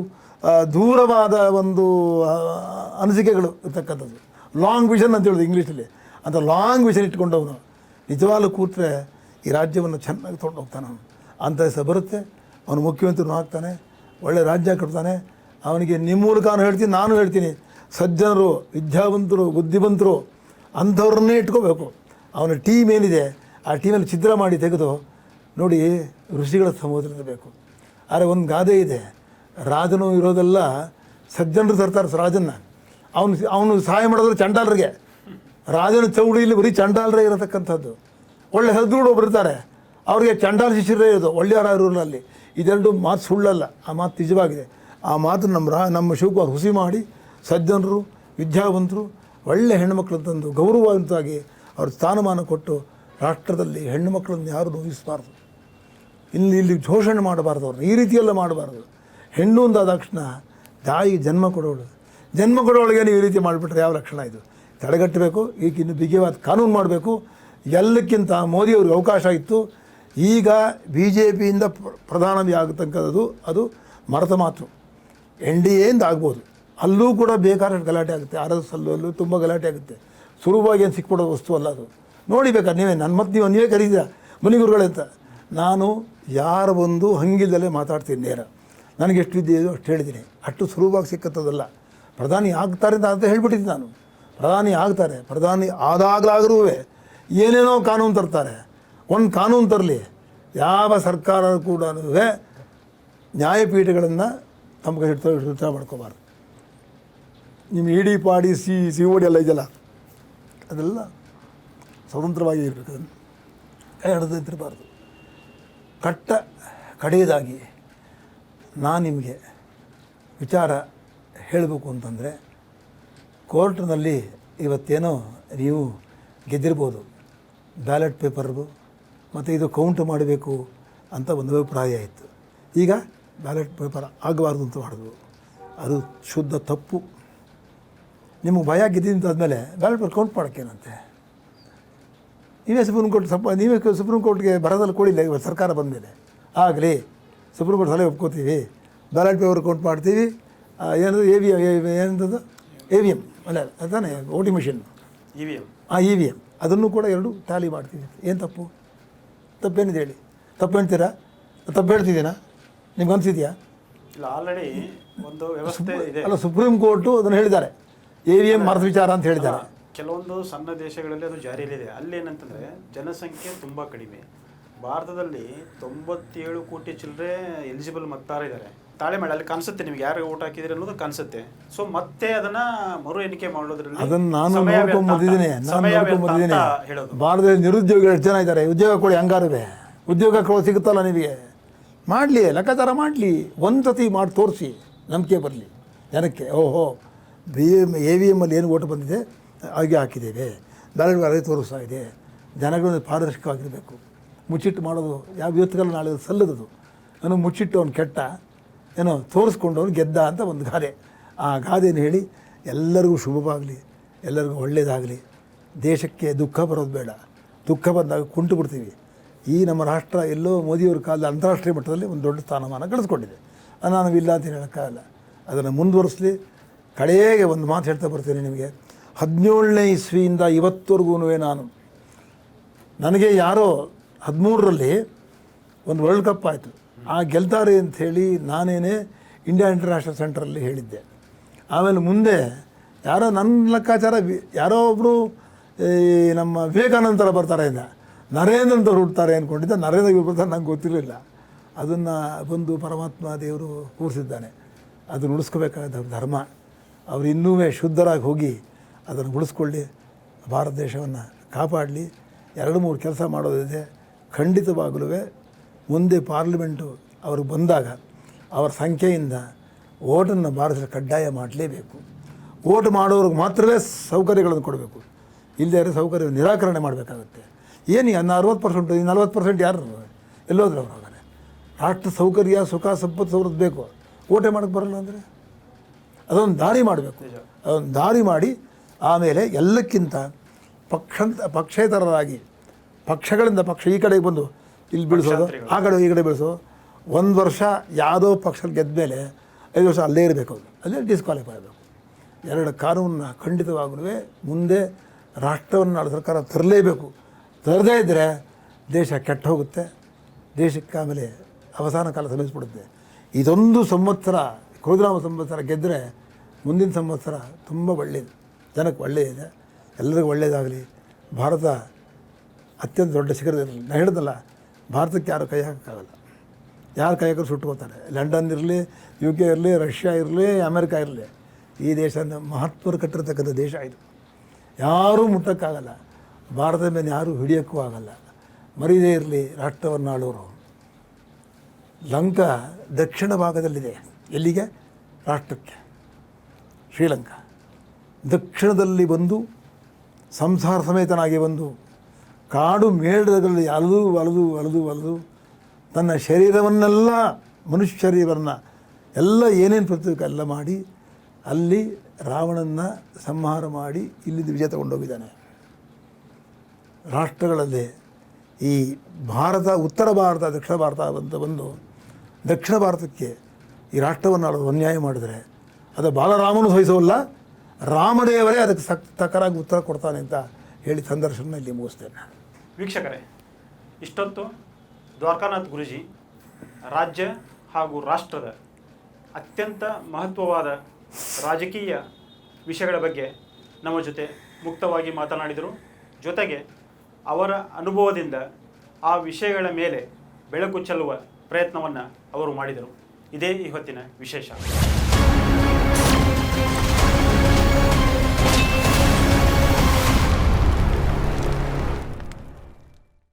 ದೂರವಾದ ಒಂದು ಅನಿಸಿಕೆಗಳು ಇರ್ತಕ್ಕಂಥದ್ದು, ಲಾಂಗ್ ವಿಷನ್ ಅಂತ ಹೇಳೋದು ಇಂಗ್ಲೀಷಲ್ಲಿ. ಅಂತ ಲಾಂಗ್ ವಿಷನ್ ಇಟ್ಕೊಂಡವನು ನಿಜವಾಗ್ಲೂ ಕೂತ್ರೆ ಈ ರಾಜ್ಯವನ್ನು ಚೆನ್ನಾಗಿ ತೊಗೊಂಡು ಹೋಗ್ತಾನೆ. ಅವನು ಅಂಥ ಹೆಸರು ಬರುತ್ತೆ. ಅವನು ಮುಖ್ಯಮಂತ್ರಿನೂ ಆಗ್ತಾನೆ, ಒಳ್ಳೆ ರಾಜ್ಯ ಕಟ್ತಾನೆ. ಅವನಿಗೆ ನಿಮ್ಮ ಮೂಲಕ ನಾನು ಹೇಳ್ತೀನಿ, ಸಜ್ಜನರು, ವಿದ್ಯಾವಂತರು, ಬುದ್ಧಿವಂತರು ಅಂಥವ್ರನ್ನೇ ಇಟ್ಕೋಬೇಕು. ಅವನ ಟೀಮ್ ಏನಿದೆ ಆ ಟೀಮಲ್ಲಿ ಛಿದ್ರ ಮಾಡಿ ತೆಗೆದು ನೋಡಿ, ಋಷಿಗಳ ಸಮುದ್ರಬೇಕು. ಆದರೆ ಒಂದು ಗಾದೆ ಇದೆ, ರಾಜನು ಇರೋದೆಲ್ಲ ಸಜ್ಜನರು ತರ್ತಾರೆ ರಾಜನ್ನ. ಅವನು ಸಹಾಯ ಮಾಡೋದ್ರೆ ಚಂಡಾಲರಿಗೆ. ರಾಜನ ಚೌಡಿಯಲ್ಲಿ ಬರೀ ಚಂಡಾಲರೇ ಇರತಕ್ಕಂಥದ್ದು. ಒಳ್ಳೆ ಸದ್ಗುರು ಒಬ್ಬರು ಇರ್ತಾರೆ, ಅವ್ರಿಗೆ ಚಂಡಾಲ ಶಿಷ್ಯರೇ ಇರೋದು, ಒಳ್ಳೆಯವರ ಇರೋರಲ್ಲಿ. ಇದೆರಡು ಮಾತು ಸುಳ್ಳಲ್ಲ, ಆ ಮಾತು ನಿಜವಾಗಿದೆ. ಆ ಮಾತು ನಮ್ಮ ಶಿವಕುಮಾರ್ ಹುಸಿ ಮಾಡಿ ಸಜ್ಜನರು, ವಿದ್ಯಾವಂತರು, ಒಳ್ಳೆ ಹೆಣ್ಣುಮಕ್ಕಳು ತಂದು ಗೌರವವಂತಾಗಿ ಅವ್ರ ಸ್ಥಾನಮಾನ ಕೊಟ್ಟು ರಾಷ್ಟ್ರದಲ್ಲಿ ಹೆಣ್ಣು ಮಕ್ಕಳನ್ನು ಯಾರು ನೋಯಿಸಬಾರ್ದು. ಇಲ್ಲಿ ಶೋಷಣೆ ಮಾಡಬಾರ್ದು, ಅವ್ರನ್ನ ಈ ರೀತಿಯೆಲ್ಲ ಮಾಡಬಾರ್ದು. ಹೆಣ್ಣು ಅಂದಾದ ತಕ್ಷಣ ತಾಯಿ ಜನ್ಮ ಕೊಡೋಳಿಗೆ ನೀವು ಈ ರೀತಿ ಮಾಡಿಬಿಟ್ರೆ ಯಾವ ಲಕ್ಷಣ ಇದು? ತಡೆಗಟ್ಟಬೇಕು. ಈಗ ಇನ್ನು ಬಿಗಿವಾದ ಕಾನೂನು ಮಾಡಬೇಕು. ಎಲ್ಲಕ್ಕಿಂತ ಮೋದಿಯವ್ರಿಗೆ ಅವಕಾಶ ಇತ್ತು. ಈಗ BJP ಯಿಂದ ಪ್ರಧಾನಿ ಆಗತಕ್ಕಂಥದ್ದು ಅದು ಮರೆತ ಮಾತು. NDAಯಿಂದ ಆಗ್ಬೋದು. ಅಲ್ಲೂ ಕೂಡ ಬೇಕಾದಷ್ಟು ಗಲಾಟೆ ಆಗುತ್ತೆ. RSS ಅಲ್ಲೂ ತುಂಬ ಗಲಾಟೆ ಆಗುತ್ತೆ. ಸುಲಭವಾಗಿ ಏನು ಸಿಕ್ಬಿಡೋ ವಸ್ತು ಅಲ್ಲ ಅದು. ನೋಡಿಬೇಕಾದ್ರೆ ನೀವೇ ನನ್ನ ಮತ್ತೆ ನೀವೇ ಕರೀತೀರ ಮನಿಗುರುಗಳೇ ಅಂತ. ನಾನು ಯಾರು ಬಂದು ಹಂಗಿಲ್ದಲ್ಲೇ ಮಾತಾಡ್ತೀನಿ ನೇರ. ನನಗೆ ಎಷ್ಟು ಇದೆಯೋ ಅಷ್ಟು ಹೇಳಿದ್ದೀನಿ. ಅಷ್ಟು ಸುಲಭವಾಗಿ ಸಿಕ್ಕತ್ತದಲ್ಲ. ಪ್ರಧಾನಿ ಆಗ್ತಾರೆ ಅಂತ ಹೇಳ್ಬಿಟ್ಟಿದ್ದೀನಿ ನಾನು. ಪ್ರಧಾನಿ ಆಗ್ತಾರೆ. ಪ್ರಧಾನಿ ಆದಾಗಲಾದರೂ ಏನೇನೋ ಕಾನೂನು ತರ್ತಾರೆ. ಒಂದು ಕಾನೂನು ತರಲಿ, ಯಾವ ಸರ್ಕಾರ ಕೂಡ ನ್ಯಾಯಪೀಠಗಳನ್ನು ತಮ್ಮ ಕೈ ಹಿಡಿತ ಮಾಡ್ಕೋಬಾರ್ದು. ನಿಮ್ಮ ಇಡಿ ಪಾಡಿ COD ಎಲ್ಲ ಇದೆಯಲ್ಲ, ಅದೆಲ್ಲ ಸ್ವತಂತ್ರವಾಗಿ ಇರಬೇಕು. ಅದನ್ನು ಕೈ ಹಿಡಿದಿರಬಾರ್ದು. ಕಡೆಯದಾಗಿ ನಾನು ನಿಮಗೆ ವಿಚಾರ ಹೇಳಬೇಕು ಅಂತಂದರೆ, ಕೋರ್ಟ್ನಲ್ಲಿ ಇವತ್ತೇನೋ ನೀವು ಗೆದ್ದಿರ್ಬೋದು ಬ್ಯಾಲೆಟ್ ಪೇಪರ್ದು, ಮತ್ತು ಇದು ಕೌಂಟ್ ಮಾಡಬೇಕು ಅಂತ ಒಂದು ಅಭಿಪ್ರಾಯ ಇತ್ತು. ಈಗ ಬ್ಯಾಲೆಟ್ ಪೇಪರ್ ಆಗಬಾರ್ದು ಅಂತ ಮಾಡಿದ್ವು. ಅದು ಶುದ್ಧ ತಪ್ಪು. ನಿಮಗೆ ಭಯ ಗೆದ್ದಿಂದಾದ್ಮೇಲೆ ಬ್ಯಾಲೆಟ್ ಪೇಪರ್ ಕೌಂಟ್ ಮಾಡೋಕ್ಕೇನಂತೆ? ನೀವೇ ಸುಪ್ರೀಂ ಕೋರ್ಟ್ಗೆ ಬರೋದಲ್ಲಿ ಕೊಡಿಲ್ಲ. ಇವತ್ತು ಸರ್ಕಾರ ಬಂದ ಮೇಲೆ ಆಗಲಿ, ಸುಪ್ರೀಂ ಕೋರ್ಟ್ ಸಲಹೆ ಒಪ್ಕೋತೀವಿ, ಬ್ಯಾಲೆಟ್ ಪೇಪರ್ ಕೌಂಟ್ ಮಾಡ್ತೀವಿ. ಏನದು ಏನಂತದ್ದು AVM ಅಲ್ಲ ತಾನೇ, ವೋಟಿಂಗ್ ಮಿಷಿನ್ EVM ಅದನ್ನು ಕೂಡ ಎರಡು ಟ್ಯಾಲಿ ಮಾಡ್ತೀವಿ. ಏನು ತಪ್ಪೇನಿದೆ ಹೇಳಿ? ತಪ್ಪು ಹೇಳ್ತೀರಾ? ತಪ್ಪು ಹೇಳ್ತಿದ್ದೀನಾ? ನಿಮ್ಗೆ ಅನಿಸಿದೆಯಾ? ಇಲ್ಲ, ಆಲ್ರೆಡಿ ಒಂದು ವ್ಯವಸ್ಥೆ ಇದೆ. ಅಲ್ಲ, ಸುಪ್ರೀಂ ಕೋರ್ಟು ಅದನ್ನು ಹೇಳಿದ್ದಾರೆ, AVM ಮರದ ವಿಚಾರ ಅಂತ ಹೇಳಿದ್ದಾರೆ. ಕೆಲವೊಂದು ಸಣ್ಣ ದೇಶಗಳಲ್ಲಿ ಅದು ಜಾರಿಯಲ್ಲಿದೆ. ಅಲ್ಲೇನಂತಂದರೆ ಜನಸಂಖ್ಯೆ ತುಂಬ ಕಡಿಮೆ. ಭಾರತದಲ್ಲಿ 97 ಕೋಟಿ ಚಿಲ್ಲರೆ ಎಲಿಜಿಬಲ್ ಮತದಾರ ಇದ್ದಾರೆ. ತಾಳೆಮಾಡಿ ಅಲ್ಲಿ ಕಾಣಿಸುತ್ತೆ ನಿಮ್ಗೆ ಯಾರು ಓಟ್ ಹಾಕಿದ್ರಿ ಅನ್ನೋದು ಕಾಣಿಸುತ್ತೆ. ಸೊ ಮತ್ತೆ ಅದನ್ನ ಮರು ಎಣಿಕೆ ಮಾಡೋದ್ರಲ್ಲಿ ಅದನ್ನು ನಾನು ಸಮಯ ವ್ಯರ್ಥ ನೋಡ್ಕೊಂಬಂದಿದ್ದೀನಿ. ಅಂತ- ನಾನು ಸಮಯ ವ್ಯರ್ಥ ನೋಡ್ಕೊಂಬಂದಿದ್ದೀನಿ. ಅಂತ ಹೇಳೋದು. ಭಾರತದಲ್ಲಿ ನಿರುದ್ಯೋಗಿಗಳು ಎಷ್ಟು ಜನ ಇದ್ದಾರೆ? ಉದ್ಯೋಗ ಕೊಡಿ, ಹಂಗಾರುವೆ ಉದ್ಯೋಗ ಸಿಗುತ್ತಲ್ಲ ನಿಮಗೆ. ಮಾಡಲಿ, ಲೆಕ್ಕಾಚಾರ ಮಾಡಲಿ, ಒಂದು ಸತಿ ಮಾಡಿ ತೋರಿಸಿ, ನಂಬಿಕೆ ಬರಲಿ ಜನಕ್ಕೆ. ಓಹೋ, AVM ಅಲ್ಲಿ ಏನು ಓಟ್ ಬಂದಿದೆ ಹಾಗೆ ಹಾಕಿದ್ದೇವೆ, ಬ್ಯಾಲೆಟ್ ತೋರಿಸ್ತಾ ಇದೆ. ಜನಗಳು ಪಾರದರ್ಶಕವಾಗಿರಬೇಕು. ಮುಚ್ಚಿಟ್ಟು ಮಾಡೋದು ಯಾವ ಇವತ್ತುಗಳು ನಾಳೆ ಸಲ್ಲದದು. ನಾನು ಮುಚ್ಚಿಟ್ಟು ಅವ್ನು ಕೆಟ್ಟ, ಏನೋ ತೋರಿಸ್ಕೊಂಡು ಅವ್ನು ಗೆದ್ದ ಅಂತ ಒಂದು ಗಾದೆ. ಆ ಗಾದೆಯನ್ನು ಹೇಳಿ ಎಲ್ಲರಿಗೂ ಶುಭವಾಗಲಿ, ಎಲ್ಲರಿಗೂ ಒಳ್ಳೆಯದಾಗಲಿ. ದೇಶಕ್ಕೆ ದುಃಖ ಬರೋದು ಬೇಡ. ದುಃಖ ಬಂದಾಗ ಕುಂಟು ಬಿಡ್ತೀವಿ. ಈ ನಮ್ಮ ರಾಷ್ಟ್ರ ಎಲ್ಲೋ ಮೋದಿಯವ್ರ ಕಾಲದ ಅಂತಾರಾಷ್ಟ್ರೀಯ ಮಟ್ಟದಲ್ಲಿ ಒಂದು ದೊಡ್ಡ ಸ್ಥಾನಮಾನ ಗಳಿಸ್ಕೊಂಡಿದೆ. ನಾನು ಇಲ್ಲ ಅಂತ ಹೇಳೋಕ್ಕಾಗಲ್ಲ. ಅದನ್ನು ಮುಂದುವರಿಸಲಿ. ಕಡೆಗೆ ಒಂದು ಮಾತು ಹೇಳ್ತಾ ಬರ್ತೀನಿ ನಿಮಗೆ. 17ನೇ ಇಸ್ವಿಯಿಂದ ಇವತ್ತವರೆಗೂ ನನಗೆ ಯಾರೋ 13ರಲ್ಲಿ ಒಂದು ವರ್ಲ್ಡ್ ಕಪ್ ಆಯಿತು, ಆ ಗೆಲ್ತಾರೆ ಅಂಥೇಳಿ ನಾನೇನೇ ಇಂಡಿಯಾ ಇಂಟರ್ನ್ಯಾಷನಲ್ ಸೆಂಟ್ರಲ್ಲಿ ಹೇಳಿದ್ದೆ. ಆಮೇಲೆ ಮುಂದೆ ಯಾರೋ ನನ್ನ ಲೆಕ್ಕಾಚಾರ ಯಾರೋ ಒಬ್ಬರು ನಮ್ಮ ವಿವೇಕಾನಂದ ಬರ್ತಾರೆ ಇಂದ ನರೇಂದ್ರ ಅಂತ ಹುಡ್ತಾರೆ ಅಂದ್ಕೊಂಡಿದ್ದೆ. ನರೇಂದ್ರ ಬರ್ತಾರೆ ನಂಗೆ ಗೊತ್ತಿರಲಿಲ್ಲ. ಅದನ್ನು ಬಂದು ಪರಮಾತ್ಮ ದೇವರು ಕೂರಿಸಿದ್ದಾನೆ. ಅದನ್ನು ಉಳಿಸ್ಕೋಬೇಕಾದ ಧರ್ಮ. ಅವರು ಇನ್ನೂ ಶುದ್ಧರಾಗಿ ಹೋಗಿ ಅದನ್ನು ಉಳಿಸ್ಕೊಳ್ಳಿ, ಭಾರತ ದೇಶವನ್ನು ಕಾಪಾಡಲಿ. 2-3 ಕೆಲಸ ಮಾಡೋದಿದೆ. ಖಂಡಿತವಾಗಲೂ ಮುಂದೆ ಪಾರ್ಲಿಮೆಂಟು ಅವರು ಬಂದಾಗ ಅವರ ಸಂಖ್ಯೆಯಿಂದ ಓಟನ್ನು ಭಾರತದಲ್ಲಿ ಕಡ್ಡಾಯ ಮಾಡಲೇಬೇಕು. ಓಟ್ ಮಾಡೋರಿಗೆ ಮಾತ್ರವೇ ಸೌಕರ್ಯಗಳನ್ನು ಕೊಡಬೇಕು. ಇಲ್ಲದೇ ಸೌಕರ್ಯ ನಿರಾಕರಣೆ ಮಾಡಬೇಕಾಗುತ್ತೆ. ಏನು 60%, 40% ಯಾರು ಎಲ್ಲೋದ್ರು ಅವರು? ಹಾಗಾದ್ರೆ ರಾಷ್ಟ್ರ ಸೌಕರ್ಯ, ಸುಖ, ಸಂಪತ್ತು ಸೌಲಭ್ಯ ಬೇಕು. ಓಟೆ ಮಾಡೋಕ್ಕೆ ಬರಲ್ಲ ಅಂದರೆ ಅದೊಂದು ದಾರಿ ಮಾಡಬೇಕು. ಅದೊಂದು ದಾರಿ ಮಾಡಿ ಆಮೇಲೆ ಎಲ್ಲಕ್ಕಿಂತ ಪಕ್ಷೇತರರಾಗಿ ಪಕ್ಷಗಳಿಂದ ಪಕ್ಷ ಈ ಕಡೆಗೆ ಬಂದು ಇಲ್ಲಿ ಬೀಳಿಸೋದು, ಆ ಕಡೆ ಈ ಕಡೆ ಬೀಳಿಸೋದು. 1 ವರ್ಷ ಯಾವುದೋ ಪಕ್ಷದಲ್ಲಿ ಗೆದ್ದ ಮೇಲೆ 5 ವರ್ಷ ಅಲ್ಲೇ ಇರಬೇಕು. ಅಲ್ಲೇ ಡಿಸ್ಕ್ವಾಲಿಫೈ ಆಗಬೇಕು. 2 ಕಾನೂನನ್ನ ಖಂಡಿತವಾಗಲೂ ಮುಂದೆ ರಾಷ್ಟ್ರವನ್ನು ಆಳೋ ಸರ್ಕಾರ ತರಲೇಬೇಕು. ತರದೇ ಇದ್ದರೆ ದೇಶ ಕೆಟ್ಟ ಹೋಗುತ್ತೆ. ದೇಶಕ್ಕೆ ಆಮೇಲೆ ಅವಸಾನ ಕಾಲ ಸಲ್ಲಿಸ್ಬಿಡುತ್ತೆ. ಇದೊಂದು ಸಂವತ್ಸರ, ಕ್ರೋಧನಾಮ ಸಂವತ್ಸರ ಗೆದ್ದರೆ ಮುಂದಿನ ಸಂವತ್ಸರ ತುಂಬ ಒಳ್ಳೆಯದು, ಜನಕ್ಕೆ ಒಳ್ಳೆಯದಿದೆ. ಎಲ್ಲರಿಗೂ ಒಳ್ಳೆಯದಾಗಲಿ. ಭಾರತ ಅತ್ಯಂತ ದೊಡ್ಡ ಶಿಖರದಿರಲಿ. ನಾನು ಹೇಳಿದ್ನಲ್ಲ, ಭಾರತಕ್ಕೆ ಯಾರು ಕೈ ಹಾಕೋಕ್ಕಾಗಲ್ಲ. ಯಾರು ಕೈ ಹಾಕಿದ್ರು ಸುಟ್ಕೋತಾರೆ. ಲಂಡನ್ ಇರಲಿ, UK ಇರಲಿ, ರಷ್ಯಾ ಇರಲಿ, ಅಮೆರಿಕ ಇರಲಿ, ಈ ದೇಶ ಮಹತ್ವದ ಕಟ್ಟಿರ್ತಕ್ಕಂಥ ದೇಶ ಇದು. ಯಾರೂ ಮುಟ್ಟೋಕ್ಕಾಗಲ್ಲ. ಭಾರತದ ಮೇಲೆ ಯಾರೂ ಹಿಡಿಯೋಕ್ಕೂ ಆಗಲ್ಲ. ಮರೀದೇ ಇರಲಿ ರಾಷ್ಟ್ರವನ್ನು ಆಳೋರು. ಲಂಕಾ ದಕ್ಷಿಣ ಭಾಗದಲ್ಲಿದೆ. ಎಲ್ಲಿಗೆ? ರಾಷ್ಟ್ರಕ್ಕೆ. ಶ್ರೀಲಂಕಾ ದಕ್ಷಿಣದಲ್ಲಿ ಬಂದು ಸಂಸಾರ ಸಮೇತನಾಗಿ ಬಂದು ಕಾಡು ಮೇಳಗಳಲ್ಲಿ ಅಲದು ತನ್ನ ಶರೀರವನ್ನೆಲ್ಲ, ಮನುಷ್ಯ ಶರೀರವನ್ನು ಎಲ್ಲ ಏನೇನು ಪ್ರತಿಕ ಎಲ್ಲ ಮಾಡಿ ಅಲ್ಲಿ ರಾವಣನ ಸಂಹಾರ ಮಾಡಿ ಇಲ್ಲಿಂದ ವಿಜಯ ತಗೊಂಡೋಗಿದ್ದಾನೆ. ರಾಷ್ಟ್ರಗಳಲ್ಲಿ ಈ ಭಾರತ, ಉತ್ತರ ಭಾರತ, ದಕ್ಷಿಣ ಭಾರತ ಅಂತ ಬಂದು ದಕ್ಷಿಣ ಭಾರತಕ್ಕೆ ಈ ರಾಷ್ಟ್ರವನ್ನು ಆಳೋದು ಅನ್ಯಾಯ ಮಾಡಿದರೆ ಅದು ಬಾಲರಾಮನು ಸಹಿಸೋಲ್ಲ, ರಾಮದೇವರೇ ಅದಕ್ಕೆ ತಕ್ಕರಾಗಿ ಉತ್ತರ ಕೊಡ್ತಾನೆ ಅಂತ ಹೇಳಿ ಸಂದರ್ಶನ ಇಲ್ಲಿ ಮುಗಿಸ್ತೇನೆ. ವೀಕ್ಷಕರೇ, ಇಷ್ಟೊತ್ತು ದ್ವಾರಕಾನಾಥ್ ಗುರೂಜಿ ರಾಜ್ಯ ಹಾಗೂ ರಾಷ್ಟ್ರದ ಅತ್ಯಂತ ಮಹತ್ವವಾದ ರಾಜಕೀಯ ವಿಷಯಗಳ ಬಗ್ಗೆ ನಮ್ಮ ಜೊತೆ ಮುಕ್ತವಾಗಿ ಮಾತನಾಡಿದರು. ಜೊತೆಗೆ ಅವರ ಅನುಭವದಿಂದ ಆ ವಿಷಯಗಳ ಮೇಲೆ ಬೆಳಕು ಚೆಲ್ಲುವ ಪ್ರಯತ್ನವನ್ನು ಅವರು ಮಾಡಿದರು. ಇದೇ ಇವತ್ತಿನ ವಿಶೇಷ.